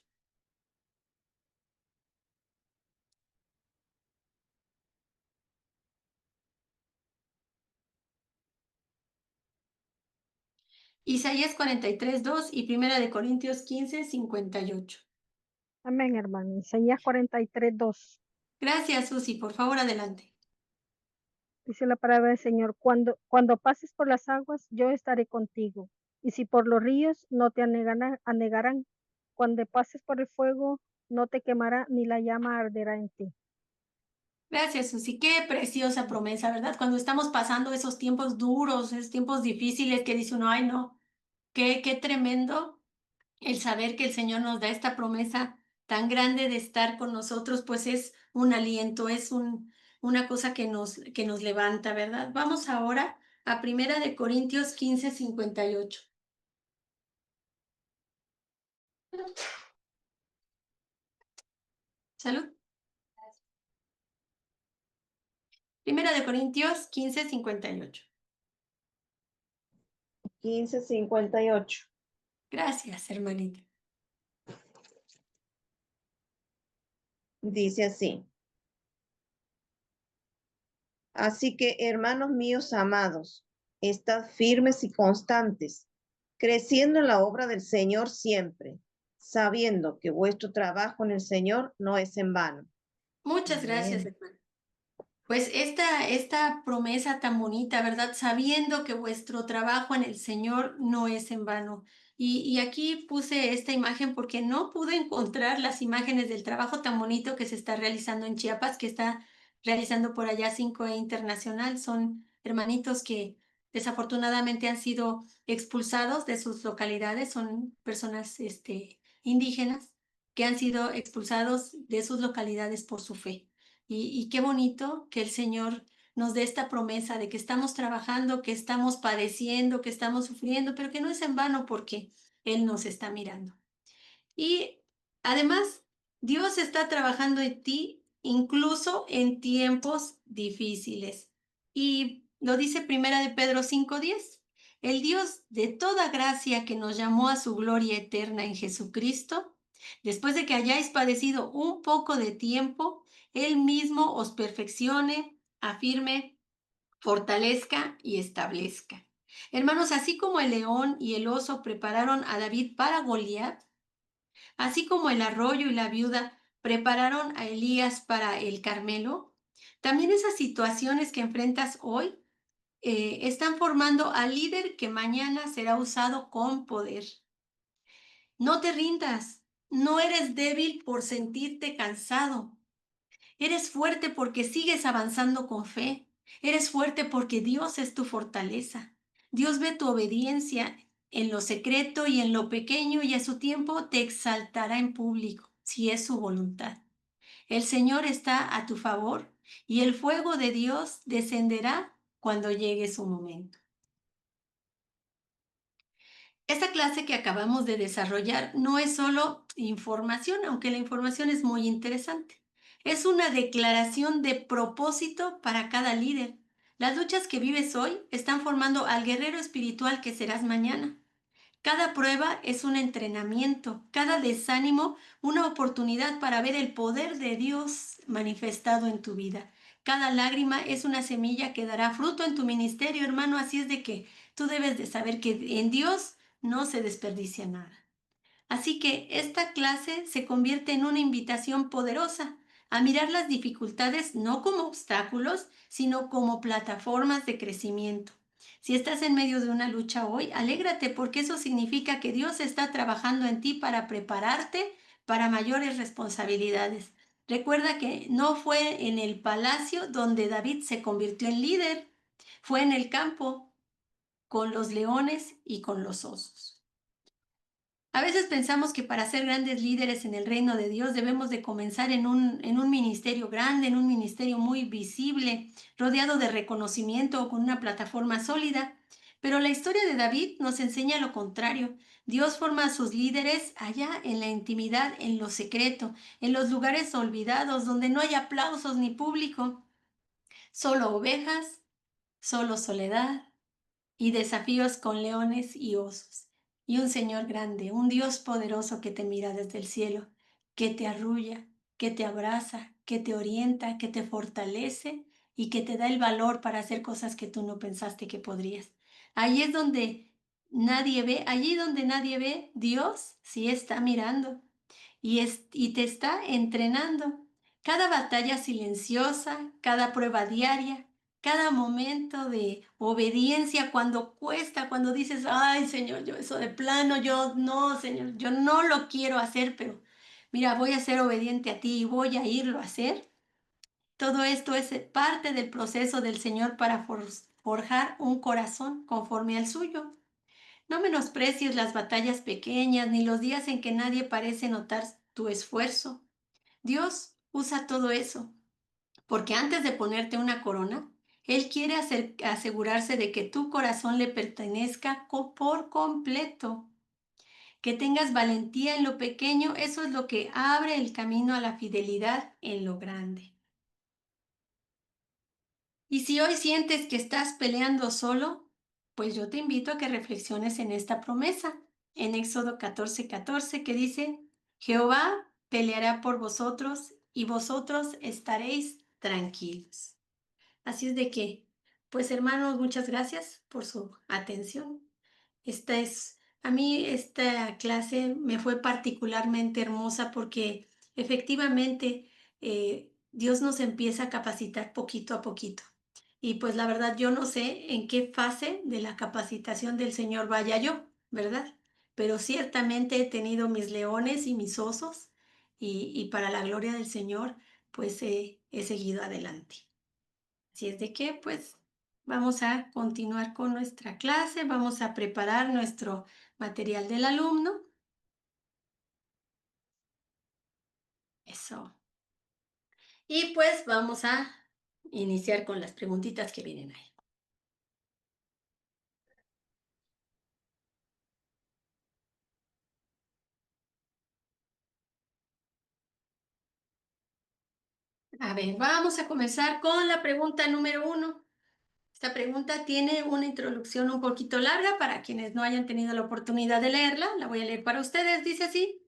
Isaías 43:2 y 1 Corintios 15:58. Amén, hermano. Isaías 43:2. Gracias, Susi. Por favor, adelante. Dice la palabra del Señor, cuando pases por las aguas, yo estaré contigo. Y si por los ríos, no te anegarán. Cuando pases por el fuego, no te quemará, ni la llama arderá en ti. Gracias, Susi. Qué preciosa promesa, ¿verdad? Cuando estamos pasando esos tiempos duros, esos tiempos difíciles que dice uno, ay, no, qué tremendo el saber que el Señor nos da esta promesa tan grande de estar con nosotros, pues es un aliento, es una cosa que nos levanta, ¿verdad? Vamos ahora a 1 Corintios 15:58. Salud. 1 Corintios 15:58. 15:58. Gracias, hermanita. Dice así. Así que, hermanos míos amados, estad firmes y constantes, creciendo en la obra del Señor siempre, sabiendo que vuestro trabajo en el Señor no es en vano. Muchas gracias, Amén. hermana. Pues esta promesa tan bonita, ¿verdad? Sabiendo que vuestro trabajo en el Señor no es en vano. Y aquí puse esta imagen porque no pude encontrar las imágenes del trabajo tan bonito que se está realizando en Chiapas, que está realizando por allá 5E Internacional. Son hermanitos que desafortunadamente han sido expulsados de sus localidades, son personas indígenas que han sido expulsados de sus localidades por su fe. Y qué bonito que el Señor nos dé esta promesa de que estamos trabajando, que estamos padeciendo, que estamos sufriendo, pero que no es en vano porque Él nos está mirando. Y además, Dios está trabajando en ti incluso en tiempos difíciles. Y lo dice Primera de Pedro 5:10. El Dios de toda gracia que nos llamó a su gloria eterna en Jesucristo, después de que hayáis padecido un poco de tiempo, Él mismo os perfeccione, afirme, fortalezca y establezca. Hermanos, así como el león y el oso prepararon a David para Goliat, así como el arroyo y la viuda prepararon a Elías para el Carmelo, también esas situaciones que enfrentas hoy están formando al líder que mañana será usado con poder. No te rindas, no eres débil por sentirte cansado. Eres fuerte porque sigues avanzando con fe. Eres fuerte porque Dios es tu fortaleza. Dios ve tu obediencia en lo secreto y en lo pequeño y a su tiempo te exaltará en público, si es su voluntad. El Señor está a tu favor y el fuego de Dios descenderá cuando llegue su momento. Esta clase que acabamos de desarrollar no es solo información, aunque la información es muy interesante. Es una declaración de propósito para cada líder. Las luchas que vives hoy están formando al guerrero espiritual que serás mañana. Cada prueba es un entrenamiento, cada desánimo una oportunidad para ver el poder de Dios manifestado en tu vida. Cada lágrima es una semilla que dará fruto en tu ministerio, hermano, así es de que tú debes de saber que en Dios no se desperdicia nada. Así que esta clase se convierte en una invitación poderosa a mirar las dificultades no como obstáculos, sino como plataformas de crecimiento. Si estás en medio de una lucha hoy, alégrate porque eso significa que Dios está trabajando en ti para prepararte para mayores responsabilidades. Recuerda que no fue en el palacio donde David se convirtió en líder, fue en el campo con los leones y con los osos. A veces pensamos que para ser grandes líderes en el reino de Dios debemos de comenzar en un ministerio grande, en un ministerio muy visible, rodeado de reconocimiento o con una plataforma sólida. Pero la historia de David nos enseña lo contrario. Dios forma a sus líderes allá en la intimidad, en lo secreto, en los lugares olvidados, donde no hay aplausos ni público, solo ovejas, solo soledad y desafíos con leones y osos. Y un Señor grande, un Dios poderoso que te mira desde el cielo, que te arrulla, que te abraza, que te orienta, que te fortalece y que te da el valor para hacer cosas que tú no pensaste que podrías. Ahí es donde nadie ve, allí donde nadie ve, Dios sí está mirando y te está entrenando. Cada batalla silenciosa, cada prueba diaria, cada momento de obediencia cuando cuesta, cuando dices, ay Señor, yo eso de plano, yo no, Señor, yo no lo quiero hacer, pero mira, voy a ser obediente a ti y voy a irlo a hacer. Todo esto es parte del proceso del Señor para forjar un corazón conforme al suyo. No menosprecies las batallas pequeñas ni los días en que nadie parece notar tu esfuerzo. Dios usa todo eso, porque antes de ponerte una corona, Él quiere asegurarse de que tu corazón le pertenezca por completo. Que tengas valentía en lo pequeño, eso es lo que abre el camino a la fidelidad en lo grande. Y si hoy sientes que estás peleando solo, pues yo te invito a que reflexiones en esta promesa, en Éxodo 14:14, que dice, Jehová peleará por vosotros y vosotros estaréis tranquilos. Así es de que, pues hermanos, muchas gracias por su atención. A mí esta clase me fue particularmente hermosa porque efectivamente Dios nos empieza a capacitar poquito a poquito. Y pues la verdad yo no sé en qué fase de la capacitación del Señor vaya yo, ¿verdad? Pero ciertamente he tenido mis leones y mis osos y para la gloria del Señor pues he seguido adelante. Así es de que, pues, vamos a continuar con nuestra clase, vamos a preparar nuestro material del alumno. Eso. Y pues vamos a iniciar con las preguntitas que vienen ahí. A ver, vamos a comenzar con la pregunta número 1. Esta pregunta tiene una introducción un poquito larga para quienes no hayan tenido la oportunidad de leerla. La voy a leer para ustedes. Dice así: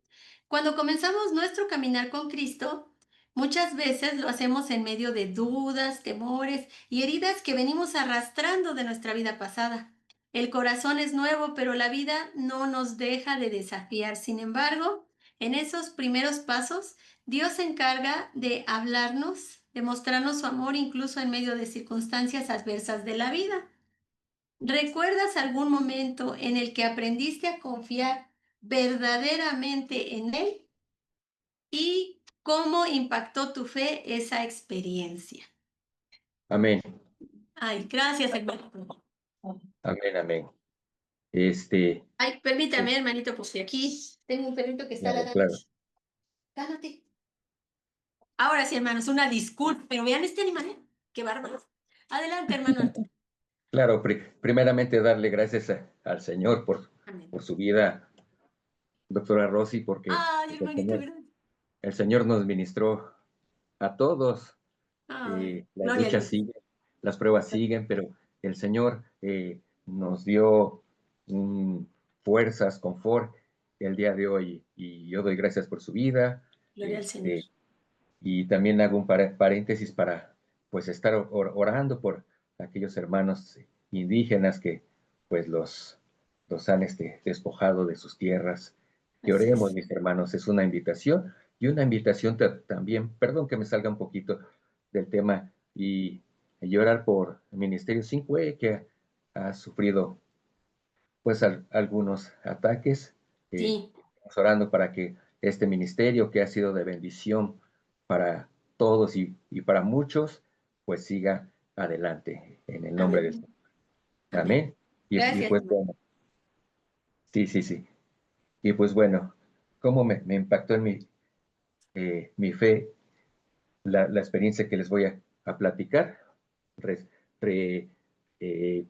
cuando comenzamos nuestro caminar con Cristo, muchas veces lo hacemos en medio de dudas, temores y heridas que venimos arrastrando de nuestra vida pasada. El corazón es nuevo, pero la vida no nos deja de desafiar. Sin embargo, en esos primeros pasos, Dios se encarga de hablarnos, de mostrarnos su amor incluso en medio de circunstancias adversas de la vida. ¿Recuerdas algún momento en el que aprendiste a confiar verdaderamente en Él? ¿Y cómo impactó tu fe esa experiencia? Amén, Ay, gracias, hermano. amén, amén. Este, Ay, permítame, hermanito, pues aquí tengo un perrito que está claro, ladrando. claro. Cálmate. Ahora sí, hermanos, una disculpa, pero vean este animal, ¿eh? Qué bárbaro. Adelante, hermano Arturo. Claro, primeramente darle gracias al Señor Amén. por su vida, doctora Rosy, porque Ay, pues, hermanito, gracias. el Señor nos ministró a todos. Ay, Las gloria a luchas Dios. siguen, las pruebas siguen, pero el Señor nos dio un fuerzas, confort el día de hoy. Y yo doy gracias por su vida. Gloria al Señor. Y también hago un paréntesis para pues estar orando por aquellos hermanos indígenas que pues los han despojado de sus tierras. Que Así oremos, es. mis hermanos, es una invitación y una invitación también, perdón que me salga un poquito del tema, y orar por el Ministerio 5E que ha sufrido pues algunos ataques. Sí, Estamos orando para que este ministerio que ha sido de bendición para todos y para muchos, pues siga adelante en el nombre de amén. Jesús. Amén. Amén. Y Gracias, pues hermano. bueno, sí. Y pues bueno, cómo me impactó en mi fe la experiencia que les voy a platicar. Re- re-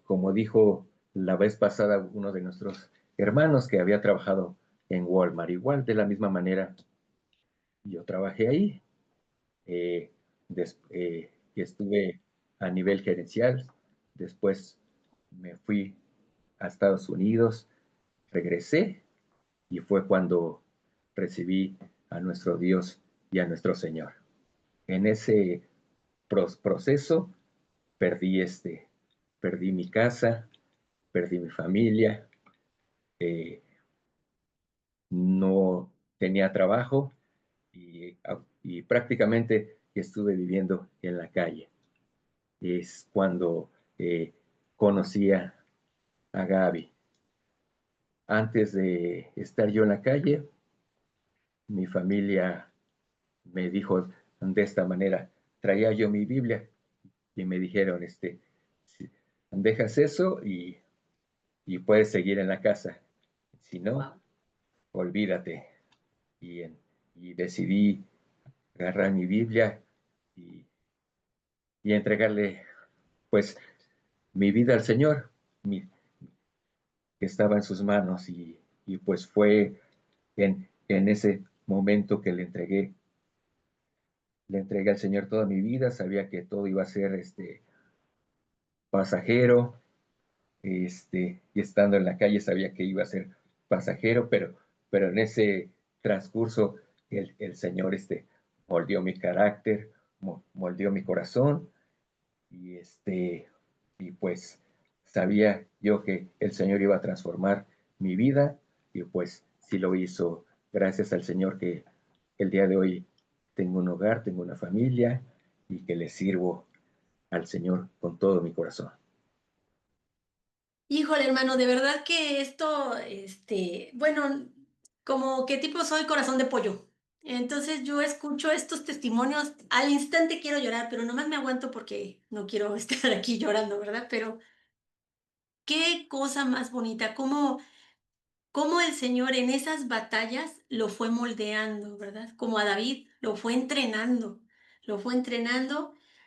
Como dijo la vez pasada uno de nuestros hermanos que había trabajado en Walmart, igual de la misma manera yo trabajé ahí, y estuve a nivel gerencial, después me fui a Estados Unidos, regresé y fue cuando recibí a nuestro Dios y a nuestro Señor. En ese proceso perdí perdí mi casa, perdí mi familia, eh, no tenía trabajo y prácticamente estuve viviendo en la calle. Es cuando conocí a Gaby. Antes de estar yo en la calle, mi familia me dijo de esta manera, traía yo mi Biblia y me dijeron, si dejas eso y puedes seguir en la casa. Si no, Wow. olvídate. Y, y decidí agarrar mi Biblia y, y entregarle, pues, mi vida al Señor, que estaba en sus manos. Y pues fue en ese momento que le entregué al Señor toda mi vida. Sabía que todo iba a ser pasajero, y estando en la calle sabía que iba a ser pasajero, pero en ese transcurso el Señor moldeó mi carácter, moldeó mi corazón, y, y pues sabía yo que el Señor iba a transformar mi vida, y pues sí lo hizo. Gracias al Señor que el día de hoy tengo un hogar, tengo una familia, y que le sirvo al Señor con todo mi corazón. Híjole, hermano, de verdad que esto, bueno, como que tipo soy corazón de pollo. Entonces yo escucho estos testimonios, al instante quiero llorar, pero nomás me aguanto porque no quiero estar aquí llorando, ¿verdad? Pero qué cosa más bonita, cómo el Señor en esas batallas lo fue moldeando, ¿verdad? Como a David, lo fue entrenando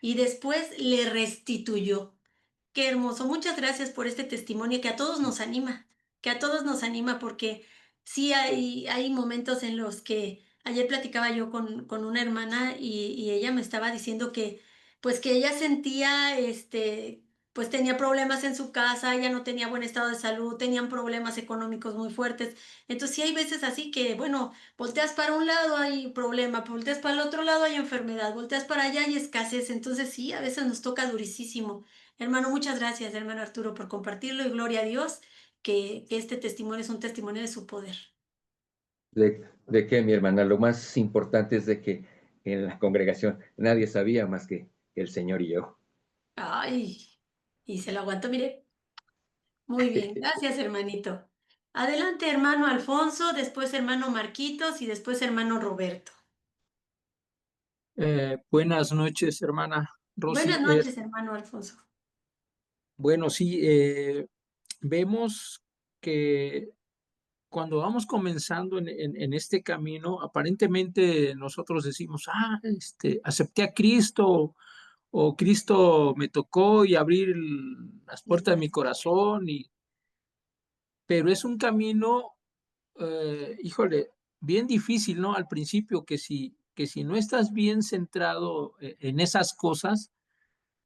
y después le restituyó. Qué hermoso. Muchas gracias por este testimonio que a todos nos anima, que a todos nos anima porque sí hay momentos en los que ayer platicaba yo con una hermana y ella me estaba diciendo que pues que ella sentía pues tenía problemas en su casa, ella no tenía buen estado de salud, tenían problemas económicos muy fuertes. Entonces sí hay veces así que, bueno, volteas para un lado hay problema, volteas para el otro lado hay enfermedad, volteas para allá hay escasez. Entonces sí, a veces nos toca durísimo. Hermano, muchas gracias, hermano Arturo, por compartirlo y gloria a Dios que este testimonio es un testimonio de su poder. ¿De qué, mi hermana? Lo más importante es de que en la congregación nadie sabía más que el Señor y yo. Ay, y se lo aguanto, mire. Muy bien, gracias, hermanito. Adelante, hermano Alfonso, después hermano Marquitos y después hermano Roberto. Buenas noches, hermana Buenas Rosy. noches, hermano Alfonso. Bueno, sí, vemos que cuando vamos comenzando en este camino, aparentemente nosotros decimos, acepté a Cristo o Cristo me tocó y abrir las puertas de mi corazón, pero es un camino, híjole, bien difícil, ¿no? Al principio, que si no estás bien centrado en esas cosas,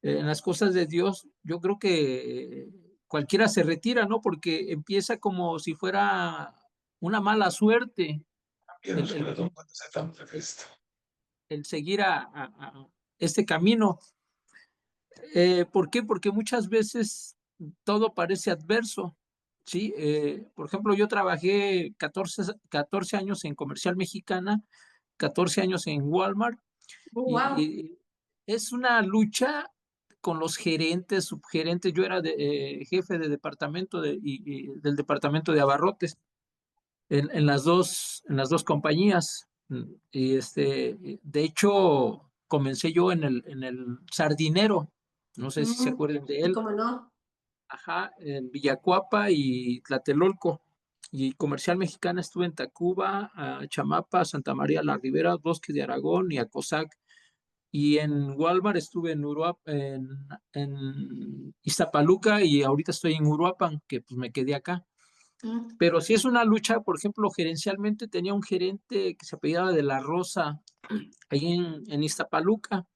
en las cosas de Dios, yo creo que cualquiera se retira, ¿no? Porque empieza como si fuera una mala suerte el seguir a este camino. ¿Por qué? Porque muchas veces todo parece adverso, ¿sí? Por ejemplo, yo trabajé 14 años en Comercial Mexicana, 14 años en Walmart, Wow. y es una lucha con los gerentes, subgerentes. Yo era jefe de departamento del departamento de abarrotes en las dos compañías. Y de hecho, comencé yo en el Sardinero, no sé si se acuerdan de Sí, él, cómo no. ajá, en Villacuapa y Tlatelolco. Y Comercial Mexicana estuve en Tacuba, a Chamapa, Santa María la Ribera, Bosque de Aragón y Acosac. Y en Walmart estuve en Iztapaluca y ahorita estoy en Uruapan, que pues me quedé acá. Mm. Pero si es una lucha, por ejemplo, gerencialmente tenía un gerente que se apellidaba de la Rosa, ahí en Iztapaluca.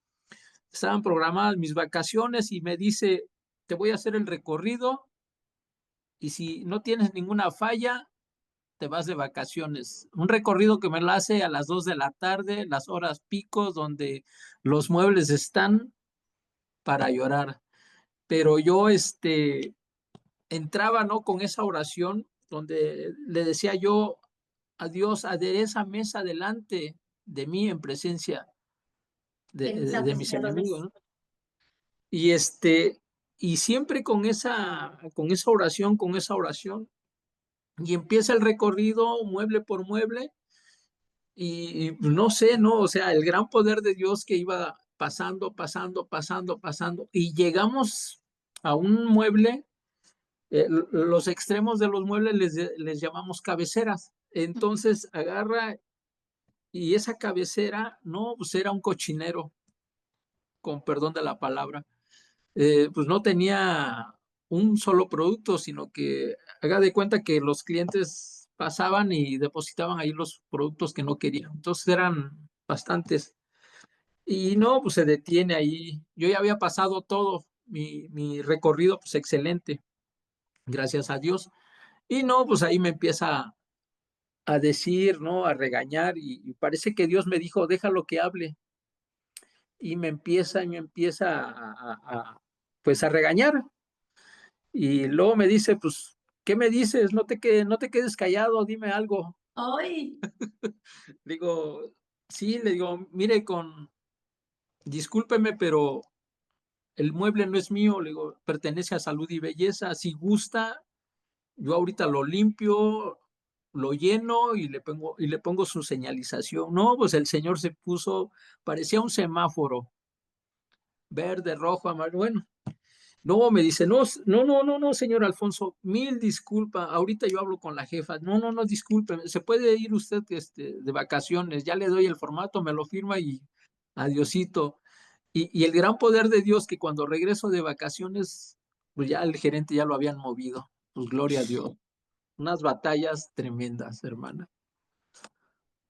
Estaban programadas mis vacaciones y me dice, te voy a hacer el recorrido y si no tienes ninguna falla, te vas de vacaciones. Un recorrido que me lo hace a las 2 de la tarde, las horas picos, donde los muebles están para llorar. Pero yo entraba, ¿no? Con esa oración donde le decía yo a Dios, adereza mesa delante de mí en presencia De mis de mis enemigos, apreciadores. ¿no? Y y siempre con esa oración, y empieza el recorrido mueble por mueble, y no sé, ¿no? O sea, el gran poder de Dios que iba pasando, pasando, pasando, pasando, y llegamos a un mueble. Los extremos de los muebles les llamamos cabeceras. Entonces agarra y esa cabecera, no, pues era un cochinero, con perdón de la palabra. Pues no tenía un solo producto, sino que haga de cuenta que los clientes pasaban y depositaban ahí los productos que no querían. Entonces eran bastantes. Y no, pues se detiene ahí. Yo ya había pasado todo, mi recorrido, pues excelente, gracias a Dios. Y no, pues ahí me empieza a decir, ¿no? A regañar y parece que Dios me dijo, déjalo que hable. Y me empieza pues a regañar. Y luego me dice, pues, ¿qué me dices? No te quedes callado, dime algo. Ay, Digo, sí, le digo, mire, discúlpeme, pero el mueble no es mío, le digo, pertenece a Salud y Belleza. Si gusta, yo ahorita lo limpio, lo lleno y le pongo su señalización. No, pues el señor se puso, parecía un semáforo, verde, rojo, amarillo. Bueno, no, me dice, no, no, no, no, no, señor Alfonso, mil disculpas, ahorita yo hablo con la jefa. No, no, no, disculpe, se puede ir usted de vacaciones, ya le doy el formato, me lo firma y adiosito. Y el gran poder de Dios que cuando regreso de vacaciones, pues ya el gerente ya lo habían movido. Pues gloria a Dios. Unas batallas tremendas, hermana.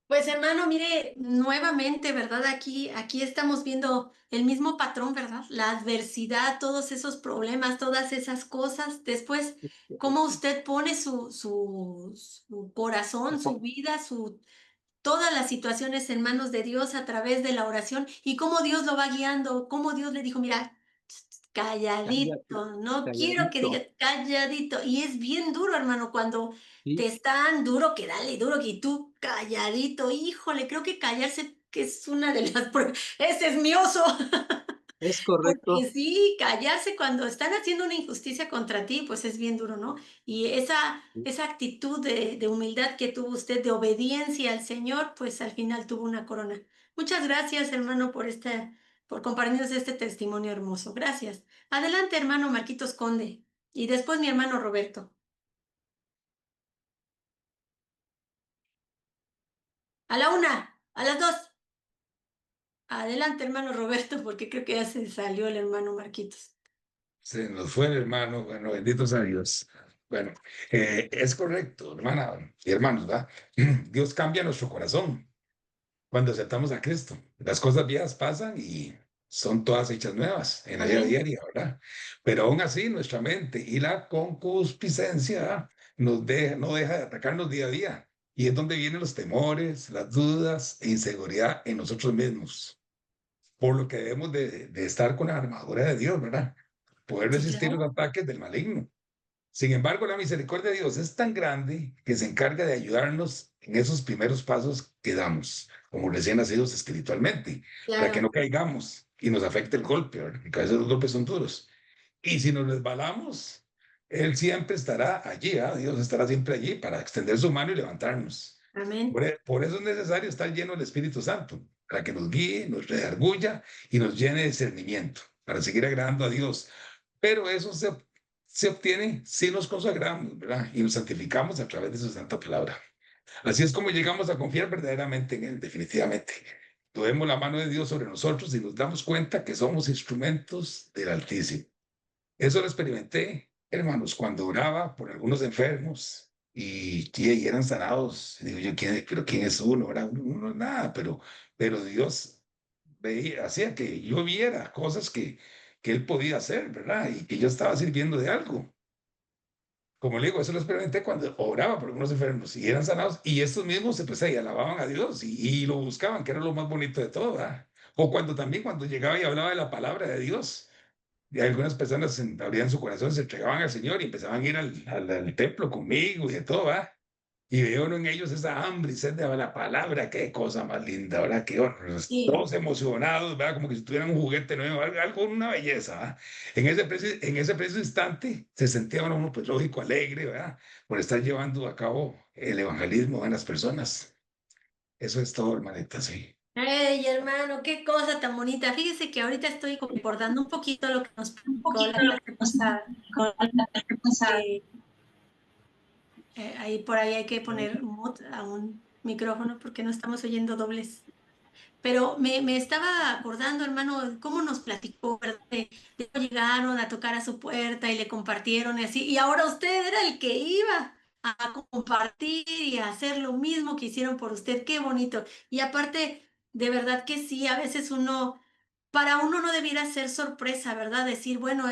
pues hermano, mire, nuevamente, ¿verdad? Aquí estamos viendo el mismo patrón, ¿verdad? La adversidad, todos esos problemas, todas esas cosas. Después, cómo usted pone su corazón, su vida, todas las situaciones en manos de Dios a través de la oración y cómo Dios lo va guiando, cómo Dios le dijo, mira, Cállate, calladito, no quiero que calladito. digas calladito. Y es bien duro, hermano, cuando Sí, te están duro que dale, duro que tú calladito. Híjole, creo que callarse que es una de las pruebas. Ese es mi oso. es correcto. Porque sí, callarse cuando están haciendo una injusticia contra ti, pues es bien duro, ¿no? Y esa actitud de humildad que tuvo usted, de obediencia al Señor, pues al final tuvo una corona. Muchas gracias, hermano, por compartirnos este testimonio hermoso. Gracias. Adelante, hermano Marquitos Conde. Y después mi hermano Roberto. A la una, a las dos. Adelante, hermano Roberto, porque creo que ya se salió el hermano Marquitos. Se nos fue el hermano, bueno, benditos a Dios. Bueno, es correcto, hermana y hermanos, ¿verdad? Dios cambia nuestro corazón cuando aceptamos a Cristo. Las cosas viejas pasan y son todas hechas nuevas en la vida Amén. diaria, ¿verdad? Pero aún así nuestra mente y la concupiscencia no deja de atacarnos día a día. Y es donde vienen los temores, las dudas e inseguridad en nosotros mismos. Por lo que debemos de estar con la armadura de Dios, ¿verdad? Poder Sí, resistir los claro. ataques del maligno. Sin embargo, la misericordia de Dios es tan grande que se encarga de ayudarnos en esos primeros pasos que damos, como recién nacidos espiritualmente, para que Claro. no caigamos y nos afecte el golpe, ¿verdad? Porque a veces los golpes son duros. Y si nos resbalamos, Él siempre estará allí, ¿ah? Dios estará siempre allí para extender su mano y levantarnos. Amén. Por eso es necesario estar lleno del Espíritu Santo, para que nos guíe, nos redarguya y nos llene de discernimiento, para seguir agradando a Dios. Pero eso se obtiene si nos consagramos, ¿verdad? Y nos santificamos a través de su santa palabra. Así es como llegamos a confiar verdaderamente en Él, definitivamente. Tomemos la mano de Dios sobre nosotros y nos damos cuenta que somos instrumentos del Altísimo. Eso lo experimenté, hermanos, cuando oraba por algunos enfermos y eran sanados. Digo yo, pero ¿quién es uno? ¿Verdad? Uno no es nada, pero Dios veía, hacía que yo viera cosas que Él podía hacer, ¿verdad? Y que yo estaba sirviendo de algo. Como le digo, eso lo experimenté cuando oraba por algunos enfermos y eran sanados y estos mismos pues ahí alababan a Dios y lo buscaban, que era lo más bonito de todo, ¿verdad? O cuando también cuando llegaba y hablaba de la palabra de Dios, y algunas personas abrían su corazón, se entregaban al Señor y empezaban a ir al templo conmigo y de todo, ¿verdad? Y veo uno en ellos esa hambre y sed de la palabra, qué cosa más linda, ¿verdad? Qué horrores, Sí. todos emocionados, ¿verdad? Como que si tuvieran un juguete nuevo, algo, una belleza, ¿verdad? En ese preciso instante se sentía uno, pues lógico, alegre, ¿verdad? Por estar llevando a cabo el evangelismo en las personas. Eso es todo, hermanita, sí. Ay, hermano, qué cosa tan bonita. Fíjese que ahorita estoy concordando un poquito lo que nos platicó la clase pasada. Eh, ahí por ahí hay que poner mute a un micrófono porque no estamos oyendo dobles. Pero me estaba acordando, hermano, cómo nos platicó, ¿verdad? De cómo llegaron a tocar a su puerta y le compartieron y así. Y ahora usted era el que iba a compartir y a hacer lo mismo que hicieron por usted. Qué bonito. Y aparte, de verdad que sí, a veces para uno no debiera ser sorpresa, ¿verdad? Decir, bueno,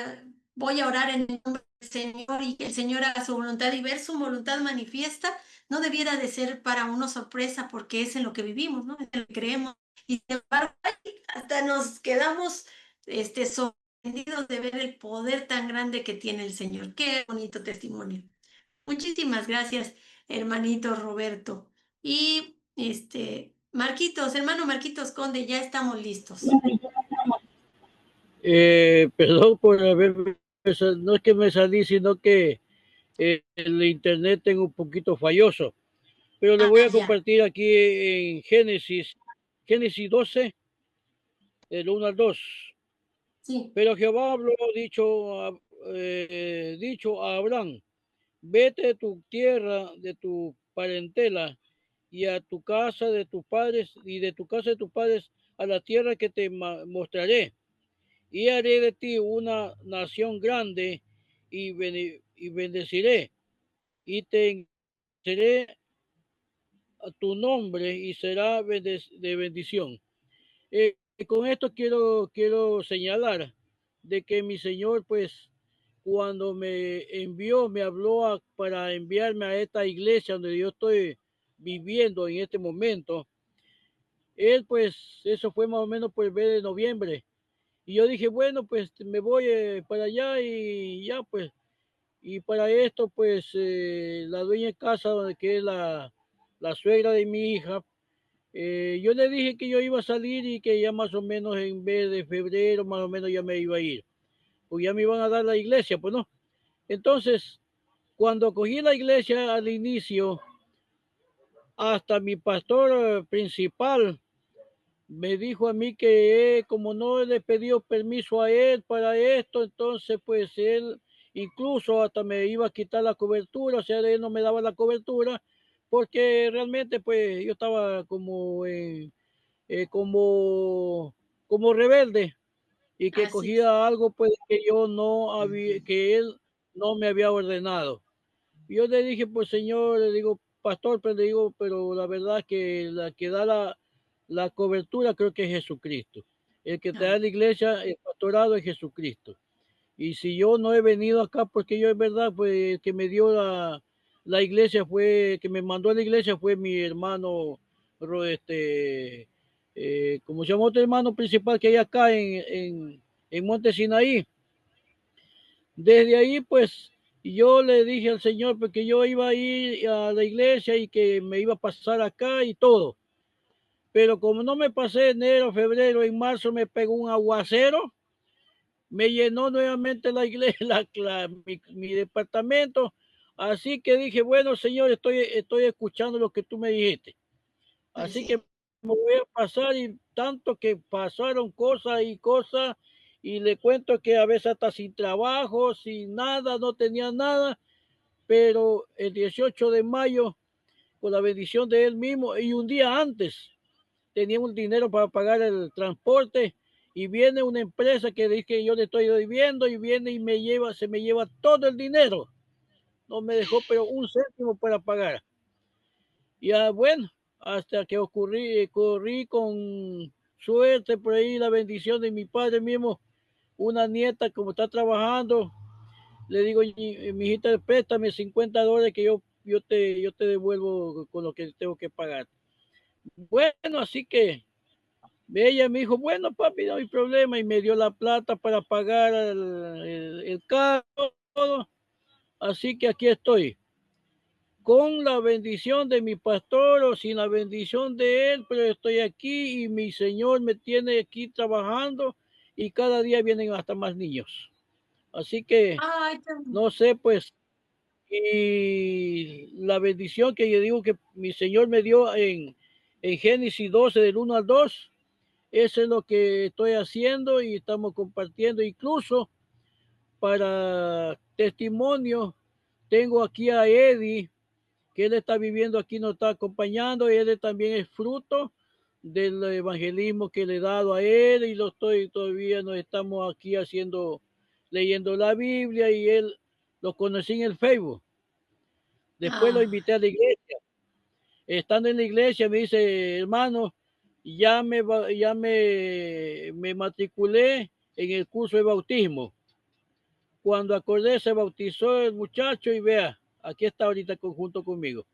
voy a orar en el nombre del Señor y que el Señor haga su voluntad y ver su voluntad manifiesta. No debiera de ser para uno sorpresa porque es en lo que vivimos, ¿no? Es en lo que creemos. Y sin embargo, ay, hasta nos quedamos sorprendidos de ver el poder tan grande que tiene el Señor. Qué bonito testimonio. Muchísimas gracias, hermanito Roberto. Y Marquitos, hermano Marquitos Conde, ya estamos listos. Perdón por haber, no es que me salí, sino que el internet tengo un poquito falloso. Pero le Ah, voy a ya, compartir aquí en Génesis 12, del 1 al 2. sí, Pero Jehová habló dicho a Abraham, vete de tu tierra, de tu parentela, y a tu casa de tus padres, y de tu casa de tus padres a la tierra que te mostraré. Y haré de ti una nación grande y bendeciré, y te enseñaré a tu nombre y será de bendición. Con esto quiero señalar de que mi Señor, pues, cuando me envió, me habló para enviarme a esta iglesia donde yo estoy viviendo en este momento. Él, pues, eso fue más o menos por el mes de noviembre. Y yo dije, bueno, pues me voy para allá y ya, pues, y para esto, pues, la dueña de casa, que es la suegra de mi hija, yo le dije que yo iba a salir y que ya más o menos en vez de febrero, más o menos ya me iba a ir. Pues ya me iban a dar la iglesia, pues no. Entonces, cuando cogí la iglesia al inicio, hasta mi pastor principal me dijo a mí que como no le pidió permiso a él para esto, entonces pues él incluso hasta me iba a quitar la cobertura, o sea, él no me daba la cobertura, porque realmente pues yo estaba como rebelde y que así es. cogía algo pues que yo no había, que él no me había ordenado. Yo le dije, pues Señor, le digo, pastor, pero le digo, pero la verdad que la que da la cobertura creo que es Jesucristo. El que te da la iglesia, el pastorado es Jesucristo. Y si yo no he venido acá, porque yo es verdad, pues que me dio la iglesia fue, que me mandó a la iglesia fue mi hermano, como se llama otro hermano principal que hay acá en Monte Sinaí. Desde ahí, pues, yo le dije al Señor, porque yo iba a ir a la iglesia y que me iba a pasar acá y todo. Pero como no me pasé enero, febrero, en marzo me pegó un aguacero, me llenó nuevamente la iglesia, mi departamento. Así que dije, bueno, Señor, estoy escuchando lo que tú me dijiste. Pues Así que sí. me voy a pasar y tanto que pasaron cosas y cosas y le cuento que a veces hasta sin trabajo, sin nada, no tenía nada, pero el 18 de mayo, con la bendición de él mismo y un día antes, teníamos dinero para pagar el transporte y viene una empresa que dice que yo le estoy debiendo y viene y se me lleva todo el dinero. No me dejó pero un céntimo para pagar. Y bueno, hasta que corrí con suerte por ahí la bendición de mi padre mismo, una nieta como está trabajando, le digo, mi hijita, préstame $50 que yo te devuelvo con lo que tengo que pagar. Bueno, así que ella me dijo, bueno, papi, no hay problema, y me dio la plata para pagar el carro, todo. Así que aquí estoy, con la bendición de mi pastor o sin la bendición de él, pero estoy aquí y mi Señor me tiene aquí trabajando y cada día vienen hasta más niños. Así que, Ay, no sé, pues, y la bendición que yo digo que mi Señor me dio en Génesis 12, del 1 al 2, eso es lo que estoy haciendo y estamos compartiendo. Incluso para testimonio, tengo aquí a Eddie, que él está viviendo aquí, nos está acompañando, y él también es fruto del evangelismo que le he dado a él y todavía nos estamos aquí leyendo la Biblia y él lo conocí en el Facebook. Después lo ah, invité a la iglesia. Estando en la iglesia me dice, hermano, me matriculé en el curso de bautismo. Cuando acordé se bautizó el muchacho y vea, aquí está ahorita junto conmigo.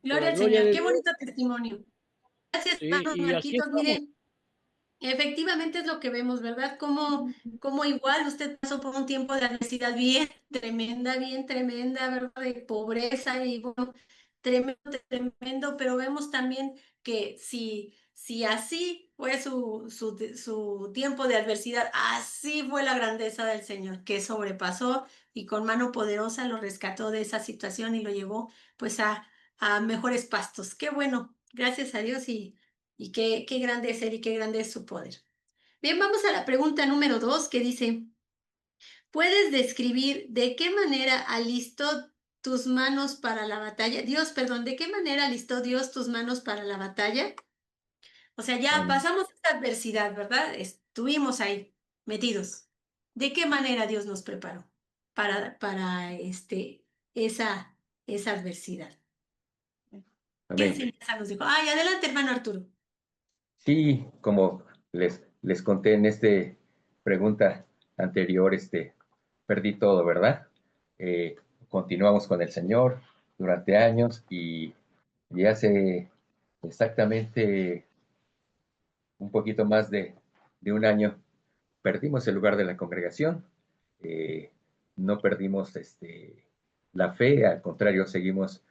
Por gloria la al gloria Señor. de Qué Dios, bonito testimonio. Gracias, sí, hermanos y aquí Marquitos. estamos. Mire, efectivamente es lo que vemos, ¿verdad? Como igual usted pasó por un tiempo de adversidad bien tremenda, ¿verdad? De pobreza y bueno, tremendo, tremendo, pero vemos también que si así fue su tiempo de adversidad, así fue la grandeza del Señor, que sobrepasó y con mano poderosa lo rescató de esa situación y lo llevó pues a mejores pastos. Qué bueno, gracias a Dios y qué grande es Él y qué grande es su poder. Bien, vamos a la pregunta número 2 que dice, ¿puedes describir de qué manera alistó tus manos para la batalla? Dios, perdón, ¿de qué manera alistó Dios tus manos para la batalla? O sea, ya Amén. pasamos esta adversidad, ¿verdad? Estuvimos ahí metidos. ¿De qué manera Dios nos preparó para esa adversidad? ¿Qué Amén. enseñanza nos dijo? Ay, adelante, hermano Arturo. Sí, como les conté en este pregunta anterior, perdí todo, ¿verdad? Eh, Continuamos con el Señor durante años y hace exactamente un poquito más de un año perdimos el lugar de la congregación. Eh, no perdimos la fe, al contrario, seguimos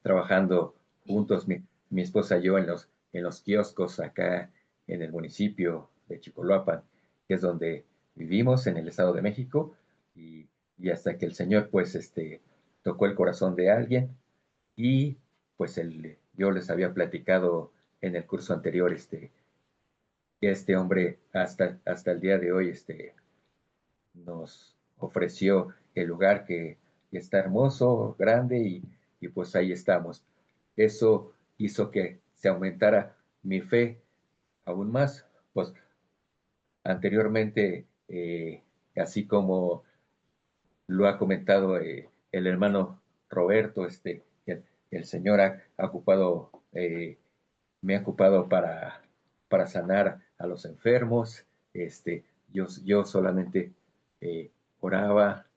trabajando juntos, mi esposa y yo, en los kioscos acá en el municipio de Chicoloapan, que es donde vivimos en el Estado de México, y hasta que el Señor pues tocó el corazón de alguien y pues yo les había platicado en el curso anterior que este hombre hasta el día de hoy nos ofreció el lugar que está hermoso, grande y pues ahí estamos. Eso hizo que se aumentara mi fe aún más, pues anteriormente, así como lo ha comentado el hermano Roberto, el Señor ha ocupado, me ha ocupado para sanar a los enfermos. Yo solamente oraba,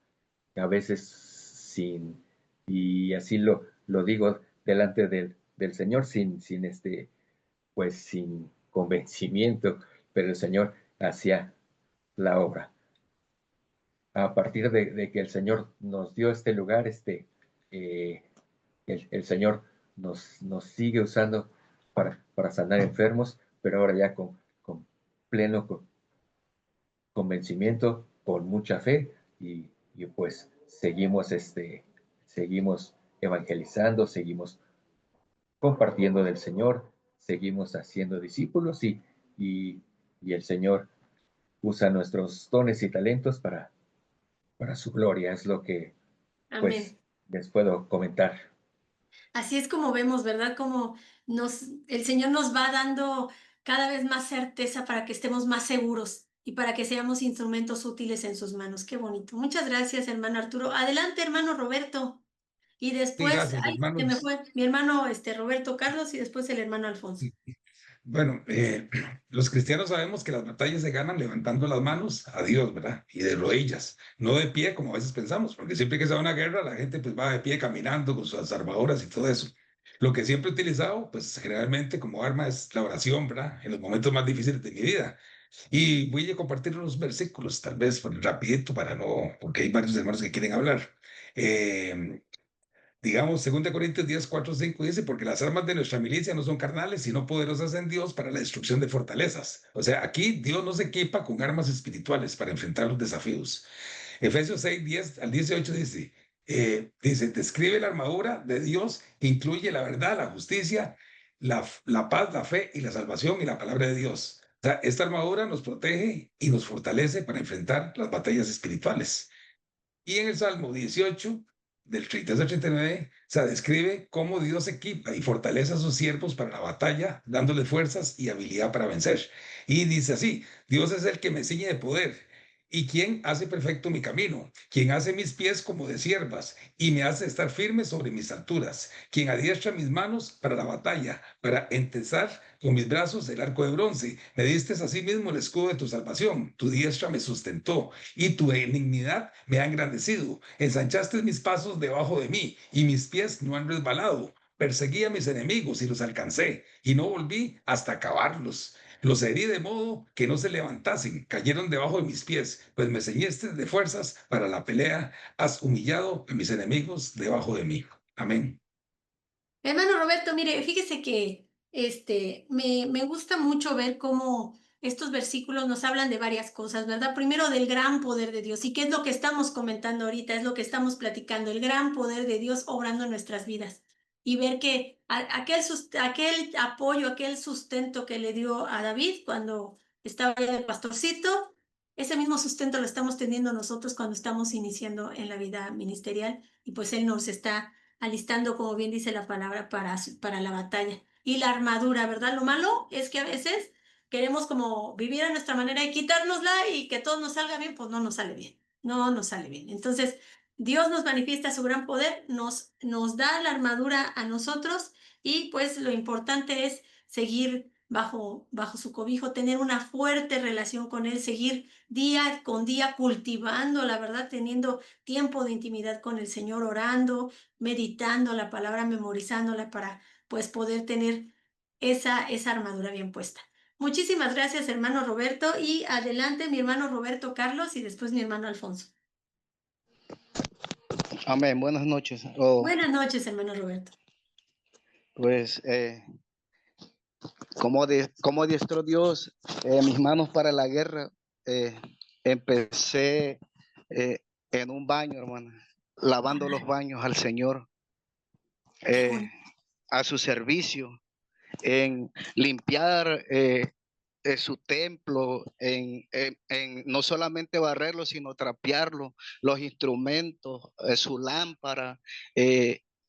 a veces sin, y así lo digo delante del Señor, pues sin convencimiento, pero el Señor hacía la obra. A partir de que el Señor nos dio este lugar, el Señor nos sigue usando para sanar enfermos, pero ahora ya con pleno convencimiento, con mucha fe, y pues seguimos evangelizando, seguimos compartiendo del Señor, seguimos haciendo discípulos, y el Señor usa nuestros dones y talentos para su gloria. Es lo que pues Amén. les puedo comentar. Así es como vemos, ¿verdad? Como el Señor nos va dando cada vez más certeza para que estemos más seguros y para que seamos instrumentos útiles en sus manos. Qué bonito. Muchas gracias, hermano Arturo. Adelante, hermano Roberto. Y Sí, después, gracias, ay, se me hermanos. fue mi hermano Roberto Carlos y después el hermano Alfonso. Bueno, los cristianos sabemos que las batallas se ganan levantando las manos a Dios, ¿verdad? Y de rodillas, no de pie como a veces pensamos, porque siempre que se va a una guerra la gente pues va de pie caminando con sus armaduras y todo eso. Lo que siempre he utilizado, pues generalmente como arma es la oración, ¿verdad? En los momentos más difíciles de mi vida. Y voy a compartir unos versículos, tal vez rapidito para no, porque hay varios hermanos que quieren hablar. Eh, Digamos, 2 Corintios 10, 4, 5 dice, porque las armas de nuestra milicia no son carnales, sino poderosas en Dios para la destrucción de fortalezas. O sea, aquí Dios nos equipa con armas espirituales para enfrentar los desafíos. Efesios 6, 10 al 18 dice, describe la armadura de Dios que incluye la verdad, la justicia, la paz, la fe y la salvación y la palabra de Dios. O sea, esta armadura nos protege y nos fortalece para enfrentar las batallas espirituales. Y en el Salmo 18, del 33 al 39, se describe cómo Dios equipa y fortalece a sus siervos para la batalla, dándoles fuerzas y habilidad para vencer. Y dice así, Dios es el que me ciñe de poder. ¿Y quien hace perfecto mi camino? Quien hace mis pies como de siervas y me hace estar firme sobre mis alturas. Quien adiestra mis manos para la batalla, para entesar con mis brazos el arco de bronce. Me diste asimismo el escudo de tu salvación. Tu diestra me sustentó y tu benignidad me ha engrandecido. Ensanchaste mis pasos debajo de mí y mis pies no han resbalado. Perseguí a mis enemigos y los alcancé y no volví hasta acabarlos. Los herí de modo que no se levantasen, cayeron debajo de mis pies, pues me ceñiste de fuerzas para la pelea, has humillado a mis enemigos debajo de mí. Amén. Hermano Roberto, mire, fíjese que me gusta mucho ver cómo estos versículos nos hablan de varias cosas, ¿verdad? Primero del gran poder de Dios. ¿Y qué es lo que estamos comentando ahorita? Es lo que estamos platicando, el gran poder de Dios obrando en nuestras vidas. Y ver que aquel apoyo, aquel sustento que le dio a David cuando estaba de pastorcito, ese mismo sustento lo estamos teniendo nosotros cuando estamos iniciando en la vida ministerial. Y pues Él nos está alistando, como bien dice la palabra, para la batalla. Y la armadura, ¿verdad? Lo malo es que a veces queremos como vivir a nuestra manera y quitárnosla y que todo nos salga bien, pues no nos sale bien, no nos sale bien. Entonces, Dios nos manifiesta su gran poder, nos da la armadura a nosotros y pues lo importante es seguir bajo su cobijo, tener una fuerte relación con Él, seguir día con día cultivando, la verdad, teniendo tiempo de intimidad con el Señor, orando, meditando la palabra, memorizándola para pues poder tener esa armadura bien puesta. Muchísimas gracias, hermano Roberto, y adelante mi hermano Roberto Carlos y después mi hermano Alfonso. Amén, buenas noches. Buenas noches, hermano Roberto. Pues, como adiestró Dios mis manos para la guerra, empecé en un baño, hermana, lavando los baños al Señor, a su servicio, en limpiar su templo, en no solamente barrerlo, sino trapearlo, los instrumentos, su lámpara.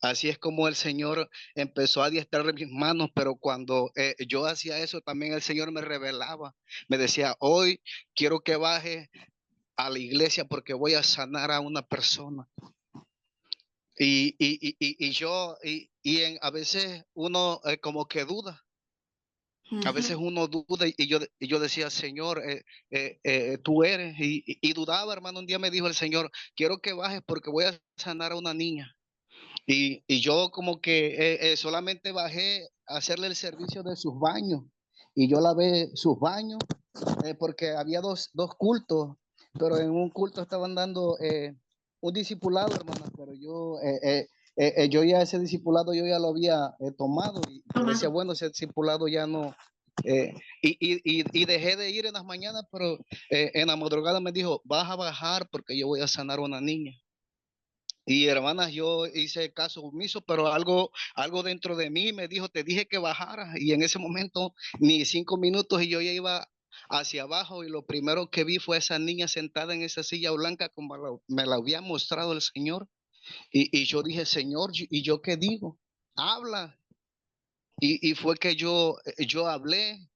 Así es como el Señor empezó a adiestrar mis manos, pero cuando yo hacía eso, también el Señor me revelaba, me decía, hoy quiero que baje a la iglesia porque voy a sanar a una persona. A veces uno como que duda, A veces Ujú. uno duda y yo decía, Señor, tú eres. Y dudaba, hermano. Un día me dijo el Señor, quiero que bajes porque voy a sanar a una niña. Y yo como que solamente bajé a hacerle el servicio de sus baños. Y yo lavé sus baños porque había dos cultos, pero en un culto estaban dando un discipulado, hermano, pero yo ya ese discipulado yo ya lo había tomado y yo decía, Tomado. bueno, ese discipulado ya no, y dejé de ir en las mañanas, pero en la madrugada me dijo, vas a bajar porque yo voy a sanar a una niña. Y hermanas, yo hice caso omiso, pero algo dentro de mí me dijo, te dije que bajaras. Y en ese momento, ni 5 minutos, y yo ya iba hacia abajo. Y lo primero que vi fue esa niña sentada en esa silla blanca, como me la había mostrado el Señor. Y yo dije, Señor, ¿y yo qué digo? Habla. Y fue que yo hablé.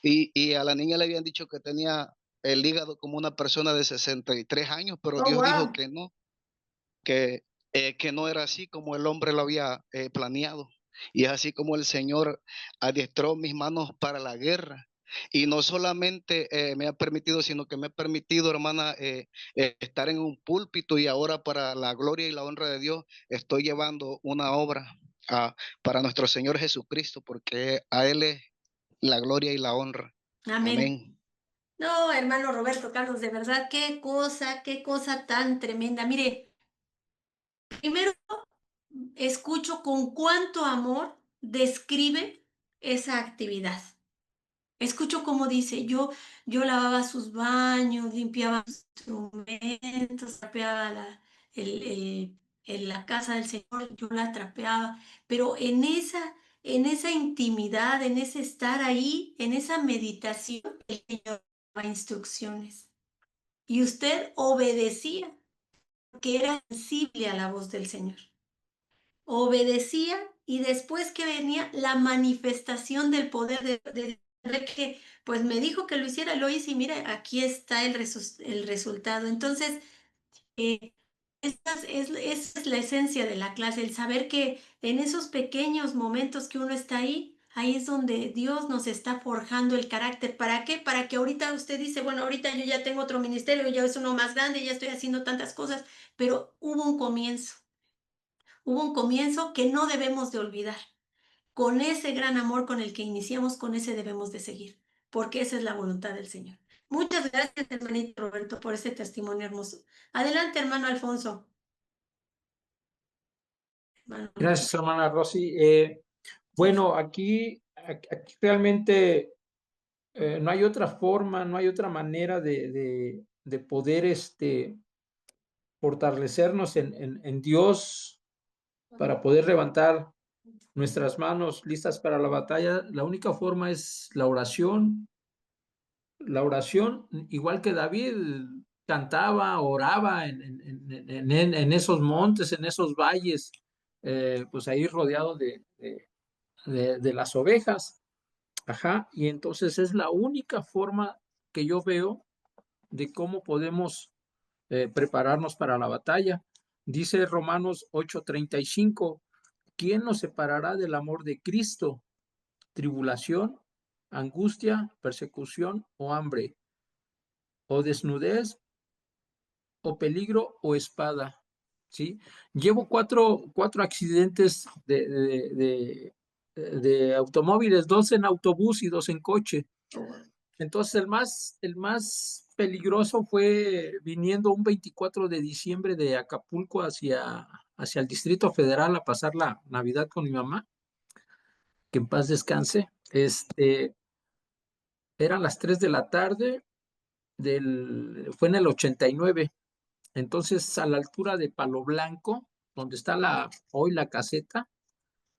Y a la niña le habían dicho que tenía el hígado como una persona de 63 años, pero Oh, Dios dijo wow. que no, que no era así como el hombre lo había planeado. Y es así como el Señor adiestró mis manos para la guerra. Y no solamente me ha permitido, sino que me ha permitido, hermana, estar en un púlpito, y ahora para la gloria y la honra de Dios estoy llevando una obra para nuestro Señor Jesucristo, porque a Él es la gloria y la honra. Amén. Amén. No, hermano Roberto Carlos, de verdad, qué cosa tan tremenda. Mire, primero escucho con cuánto amor describe esa actividad. Escucho cómo dice, yo lavaba sus baños, limpiaba sus instrumentos, trapeaba la casa del Señor, yo la trapeaba, pero en esa intimidad, en ese estar ahí, en esa meditación, el Señor daba instrucciones. Y usted obedecía, porque era sensible a la voz del Señor. Obedecía, y después que venía la manifestación del poder de que, pues me dijo que lo hiciera, lo hice y mira, aquí está el resultado. Entonces, eh, esa es la esencia de la clase, el saber que en esos pequeños momentos que uno está ahí, ahí es donde Dios nos está forjando el carácter. ¿Para qué? Para que ahorita usted dice, bueno, ahorita yo ya tengo otro ministerio, ya es uno más grande, ya estoy haciendo tantas cosas, pero hubo un comienzo. Hubo un comienzo que no debemos de olvidar. Con ese gran amor con el que iniciamos, con ese debemos de seguir, porque esa es la voluntad del Señor. Muchas gracias, hermanito Roberto, por ese testimonio hermoso. Adelante, hermano Alfonso. Hermano Alfonso. Gracias, hermana Rosy. Bueno, aquí realmente no hay otra forma, no hay otra manera de poder fortalecernos en Dios para poder levantar nuestras manos listas para la batalla. La única forma es la oración. La oración, igual que David cantaba, oraba en esos montes, en esos valles, pues ahí rodeado de las ovejas. Ajá, y entonces es la única forma que yo veo de cómo podemos prepararnos para la batalla. Dice Romanos 8:35, ¿quién nos separará del amor de Cristo? ¿Tribulación, angustia, persecución o hambre? ¿O desnudez, o peligro, o espada? ¿Sí? Llevo cuatro accidentes de automóviles, 2 en autobús y 2 en coche. Entonces el más peligroso fue viniendo un 24 de diciembre de Acapulco hacia el Distrito Federal a pasar la Navidad con mi mamá, que en paz descanse. Eran las 3 de la tarde, fue en el 89. Entonces, a la altura de Palo Blanco, donde está hoy la caseta,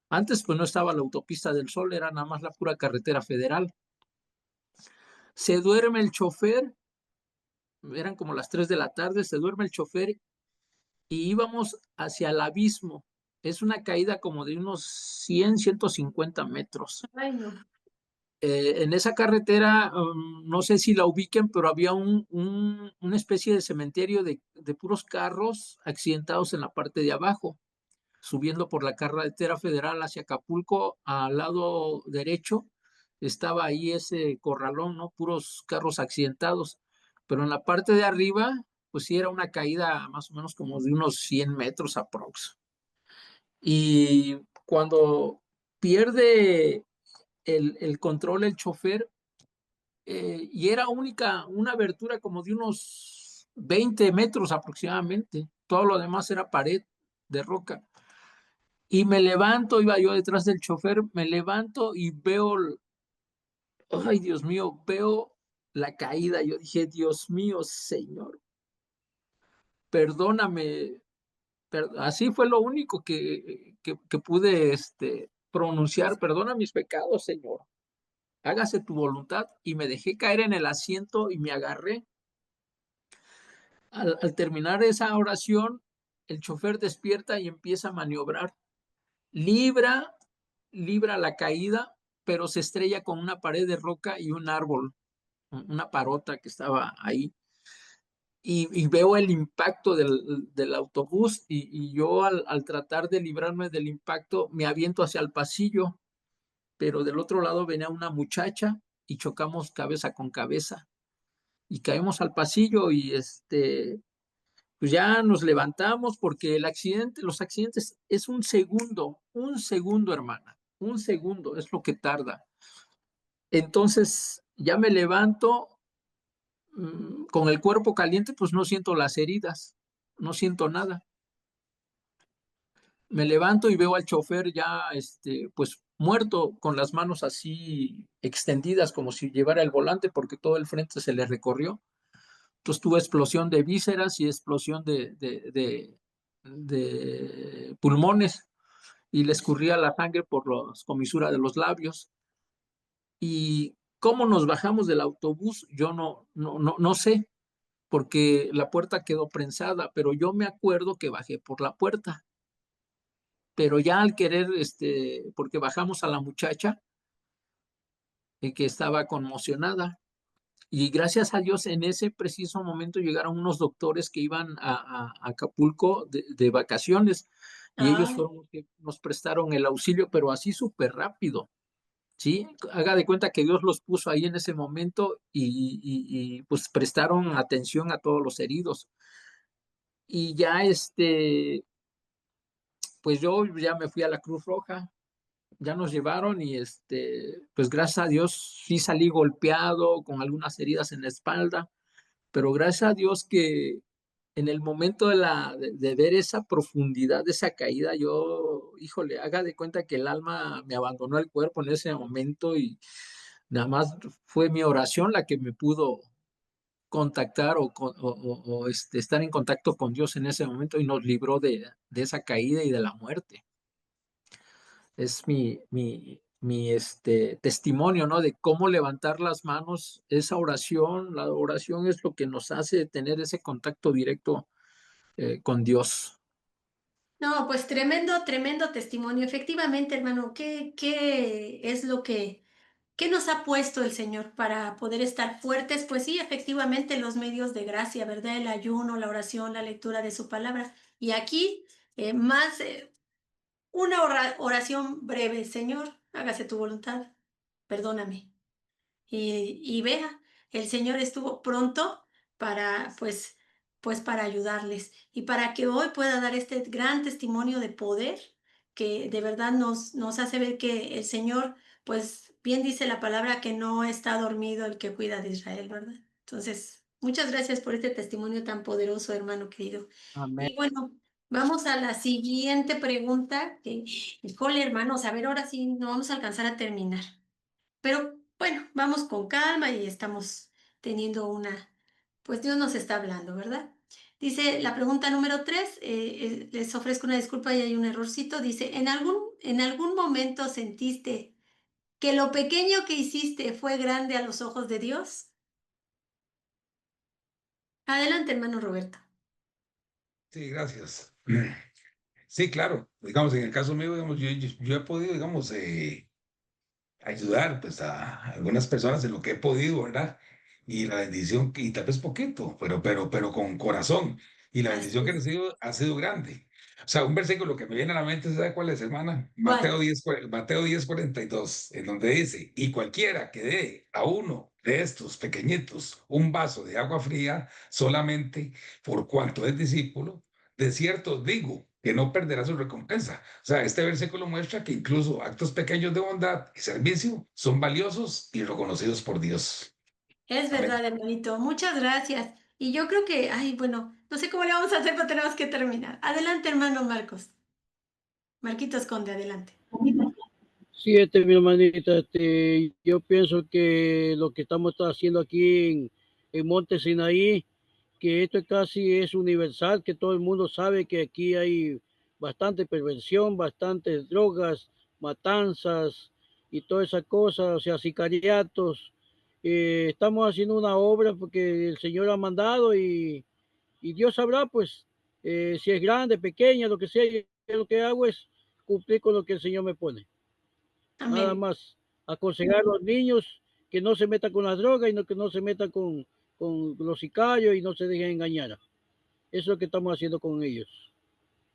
antes pues no estaba la autopista del Sol, era nada más la pura carretera federal. Se duerme el chofer, eran como las 3 de la tarde, se duerme el chofer y íbamos hacia el abismo. Es una caída como de unos 150 metros. Ay, no. En esa carretera, no sé si la ubiquen, pero había una especie de cementerio de puros carros accidentados en la parte de abajo, subiendo por la carretera federal hacia Acapulco. Al lado derecho estaba ahí ese corralón, ¿no? Puros carros accidentados. Pero en la parte de arriba, pues sí era una caída más o menos como de unos 100 metros aprox. Y cuando pierde el control el chofer, y era una abertura como de unos 20 metros aproximadamente. Todo lo demás era pared de roca. Y me levanto, iba yo detrás del chofer, me levanto y veo, ay Dios mío, veo la caída. Yo dije, Dios mío, Señor, perdóname. Así fue lo único que pude pronunciar, perdona mis pecados, Señor. Hágase tu voluntad. Y me dejé caer en el asiento y me agarré. Al terminar esa oración, el chofer despierta y empieza a maniobrar. Libra la caída, pero se estrella con una pared de roca y un árbol, una parota que estaba ahí. Y veo el impacto del autobús y yo al tratar de librarme del impacto me aviento hacia el pasillo, pero del otro lado venía una muchacha y chocamos cabeza con cabeza y caemos al pasillo y pues ya nos levantamos porque los accidentes es un segundo, hermana, un segundo es lo que tarda. Entonces ya me levanto con el cuerpo caliente, pues no siento las heridas, no siento nada. Me levanto y veo al chofer ya, pues muerto, con las manos así extendidas como si llevara el volante porque todo el frente se le recorrió. Entonces tuvo explosión de vísceras y explosión de pulmones y le escurría la sangre por las comisuras de los labios. Y cómo nos bajamos del autobús, yo no sé, porque la puerta quedó prensada, pero yo me acuerdo que bajé por la puerta. Pero ya al querer, porque bajamos a la muchacha que estaba conmocionada. Y gracias a Dios, en ese preciso momento llegaron unos doctores que iban a Acapulco de vacaciones y ellos Ay, fueron los que nos prestaron el auxilio, pero así súper rápido, ¿sí? Haga de cuenta que Dios los puso ahí en ese momento y pues prestaron atención a todos los heridos. Y ya pues yo ya me fui a la Cruz Roja, ya nos llevaron y pues gracias a Dios sí salí golpeado con algunas heridas en la espalda, pero gracias a Dios que en el momento de ver esa profundidad de esa caída, yo, híjole, haga de cuenta que el alma me abandonó el cuerpo en ese momento y nada más fue mi oración la que me pudo contactar o estar en contacto con Dios en ese momento y nos libró de esa caída y de la muerte. Es mi testimonio, ¿no? De cómo levantar las manos, esa oración, la oración es lo que nos hace tener ese contacto directo con Dios. no, pues tremendo, tremendo testimonio. Efectivamente, hermano, ¿qué es lo qué nos ha puesto el Señor para poder estar fuertes? Pues sí, efectivamente, los medios de gracia, ¿verdad? El ayuno, la oración, la lectura de su palabra. Y aquí, más una oración breve. Señor, hágase tu voluntad, perdóname. Y vea, el Señor estuvo pronto para, pues para ayudarles y para que hoy pueda dar este gran testimonio de poder que de verdad nos hace ver que el Señor, pues bien dice la palabra que no está dormido el que cuida de Israel, ¿verdad? Entonces, muchas gracias por este testimonio tan poderoso, hermano querido. Amén. Y bueno, vamos a la siguiente pregunta. Híjole, hermanos, a ver, ahora sí no vamos a alcanzar a terminar. Pero bueno, vamos con calma y estamos teniendo pues Dios nos está hablando, ¿verdad? Dice la pregunta número 3, les ofrezco una disculpa y hay un errorcito. Dice, en algún momento sentiste que lo pequeño que hiciste fue grande a los ojos de Dios? Adelante, hermano Roberto. Sí, gracias. Sí, claro. Digamos, en el caso mío, digamos, yo he podido, digamos, ayudar pues a algunas personas en lo que he podido, ¿verdad? Y la bendición, y tal vez poquito, pero con corazón. y la Así bendición que he es. recibido ha sido grande. O sea, un versículo que me viene a la mente, ¿sabe cuál es, hermana? ¿Cuál? Mateo 10:42, en donde dice, y cualquiera que dé a uno de estos pequeñitos un vaso de agua fría, solamente por cuanto es discípulo, de cierto os digo que no perderá su recompensa. O sea, este versículo muestra que incluso actos pequeños de bondad y servicio son valiosos y reconocidos por Dios. Es Amén. verdad, hermanito. Muchas gracias. Y yo creo que, ay, bueno, no sé cómo le vamos a hacer, pero tenemos que terminar. Adelante, hermano Marcos. Marquitos Conde, adelante. Sí, mi hermanita, yo pienso que lo que estamos haciendo aquí en Monte Sinaí, que esto casi es universal, que todo el mundo sabe que aquí hay bastante perversión, bastantes drogas, matanzas y todas esas cosas, o sea, sicariatos. Estamos haciendo una obra porque el Señor ha mandado y Dios sabrá, pues, si es grande, pequeña, lo que sea, yo lo que hago es cumplir con lo que el Señor me pone. Nada Amén. más aconsejar a los niños que no se metan con las drogas y que no se metan con los sicarios y no se dejen engañar. Eso es lo que estamos haciendo con ellos.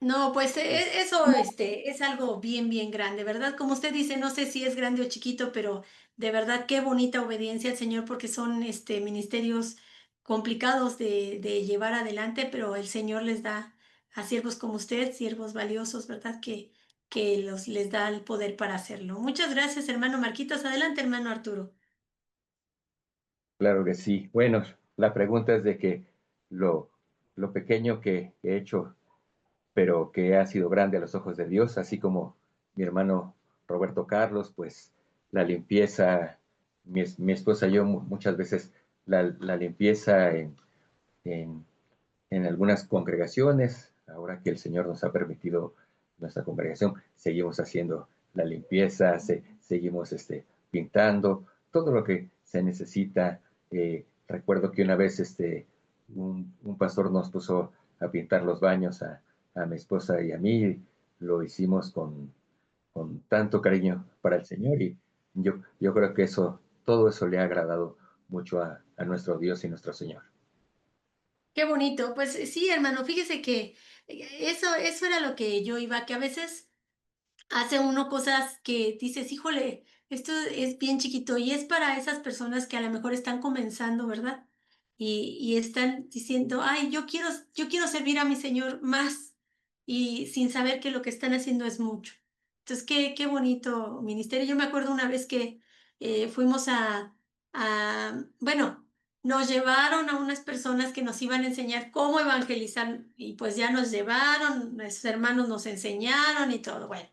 No, pues eso es algo bien, bien grande, ¿verdad? Como usted dice, no sé si es grande o chiquito, pero de verdad qué bonita obediencia al Señor porque son ministerios complicados de llevar adelante, pero el Señor les da a siervos como usted, siervos valiosos, ¿verdad? Que les da el poder para hacerlo. Muchas gracias, hermano Marquitos. Adelante, hermano Arturo. Claro que sí. Bueno, la pregunta es de que lo, lo pequeño que he hecho, pero que ha sido grande a los ojos de Dios, así como mi hermano Roberto Carlos, pues la limpieza, mi esposa y yo muchas veces la limpieza en, en algunas congregaciones, ahora que el Señor nos ha permitido nuestra congregación, seguimos haciendo la limpieza, seguimos pintando, todo lo que se necesita. Recuerdo que una vez un pastor nos puso a pintar los baños a mi esposa y a mí, lo hicimos con tanto cariño para el Señor y yo creo que todo eso le ha agradado mucho a nuestro Dios y nuestro Señor. Qué bonito. Pues sí, hermano, fíjese que eso era lo que yo iba, que a veces hace uno cosas que dices, híjole, esto es bien chiquito y es para esas personas que a lo mejor están comenzando, ¿verdad? Y están diciendo, ay, yo quiero servir a mi Señor más y sin saber que lo que están haciendo es mucho. Entonces, qué bonito ministerio. Yo me acuerdo una vez que fuimos bueno, nos llevaron a unas personas que nos iban a enseñar cómo evangelizar y pues ya nos llevaron, nuestros hermanos nos enseñaron y todo, bueno,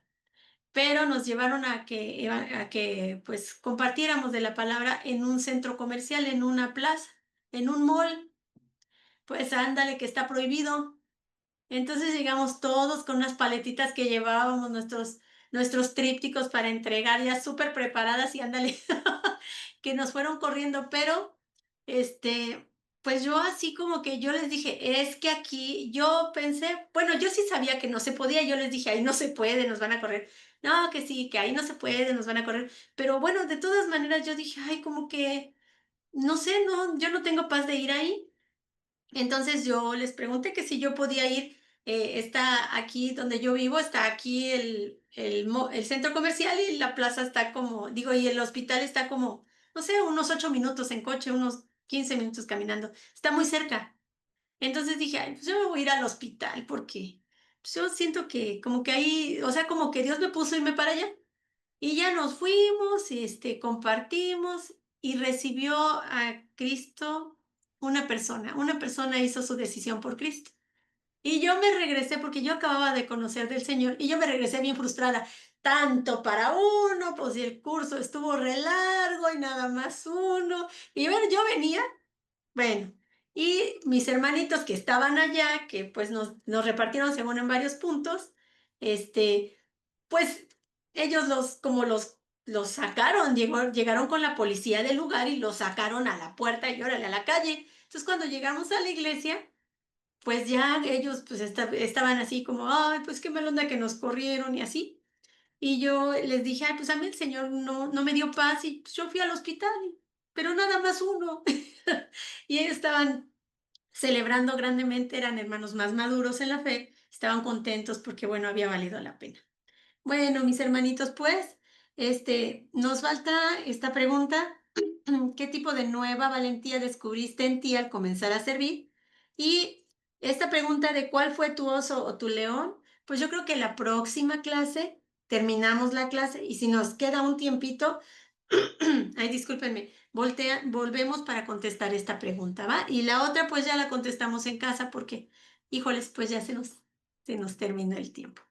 pero nos llevaron a que pues compartiéramos de la palabra en un centro comercial, en una plaza, en un mall, pues ándale que está prohibido. Entonces llegamos todos con unas paletitas que llevábamos, nuestros trípticos para entregar ya súper preparadas y ándale, que nos fueron corriendo, pero pues yo así como que yo les dije, es que aquí yo pensé, bueno, yo sí sabía que no se podía, yo les dije, ahí no se puede, nos van a correr. No, que sí, que ahí no se puede, nos van a correr. Pero bueno, de todas maneras yo dije, ay, como que, no sé, no, yo no tengo paz de ir ahí. Entonces yo les pregunté que si yo podía ir, está aquí donde yo vivo, está aquí el centro comercial y la plaza está como, digo, y el hospital está como, no sé, unos 8 minutos en coche, unos 15 minutos caminando. Está muy cerca. Entonces dije, ay, pues yo me voy a ir al hospital porque pues, yo siento que como que ahí, o sea, como que Dios me puso irme para allá. Y ya nos fuimos, compartimos y recibió a Cristo una persona hizo su decisión por Cristo. Y yo me regresé porque yo acababa de conocer del Señor y yo me regresé bien frustrada, tanto para uno, pues si el curso estuvo re largo y nada más uno. Y bueno, yo venía, bueno, y mis hermanitos que estaban allá, que pues nos repartieron según en varios puntos, pues ellos los sacaron, llegaron con la policía del lugar y los sacaron a la puerta y órale a la calle. Entonces cuando llegamos a la iglesia, pues ya ellos pues estaban así como, ay, pues qué mal onda que nos corrieron y así. Y yo les dije, ay, pues a mí el Señor no me dio paz y pues, yo fui al hospital, pero nada más uno. Y ellos estaban celebrando grandemente, eran hermanos más maduros en la fe, estaban contentos porque, bueno, había valido la pena. Bueno, mis hermanitos, pues, nos falta esta pregunta. ¿Qué tipo de nueva valentía descubriste en ti al comenzar a servir? Y esta pregunta de cuál fue tu oso o tu león, pues yo creo que la próxima clase terminamos la clase y si nos queda un tiempito, ay, discúlpenme, volvemos para contestar esta pregunta, ¿va? Y la otra, pues ya la contestamos en casa porque, híjoles, pues ya se nos terminó el tiempo.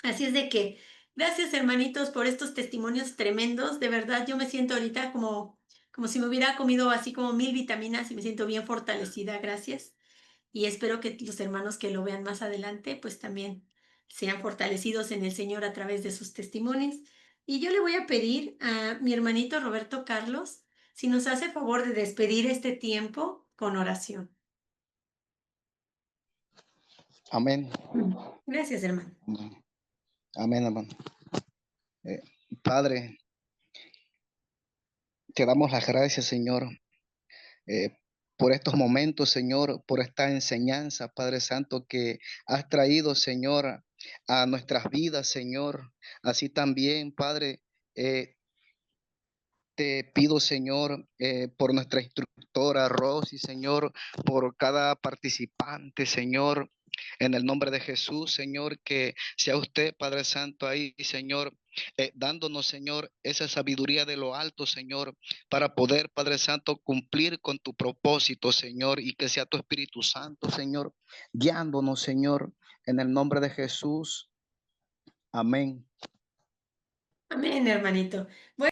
Así es de que, gracias hermanitos por estos testimonios tremendos. De verdad, yo me siento ahorita como si me hubiera comido así como 1000 vitaminas y me siento bien fortalecida. Gracias. Y espero que los hermanos que lo vean más adelante, pues también sean fortalecidos en el Señor a través de sus testimonios. Y yo le voy a pedir a mi hermanito Roberto Carlos si nos hace favor de despedir este tiempo con oración. Amén. Gracias, hermano. Amén, hermano. Padre, te damos las gracias, Señor, por estos momentos, Señor, por esta enseñanza, Padre Santo, que has traído, Señor, a nuestras vidas, Señor. Así también, Padre, te pido, Señor, por nuestra instructora Rosy, Señor, por cada participante, Señor, en el nombre de Jesús, Señor, que sea usted, Padre Santo, ahí, Señor, dándonos, Señor, esa sabiduría de lo alto, Señor, para poder, Padre Santo, cumplir con tu propósito, Señor, y que sea tu Espíritu Santo, Señor, guiándonos, Señor, en el nombre de Jesús. Amén. Amén, hermanito. Bueno,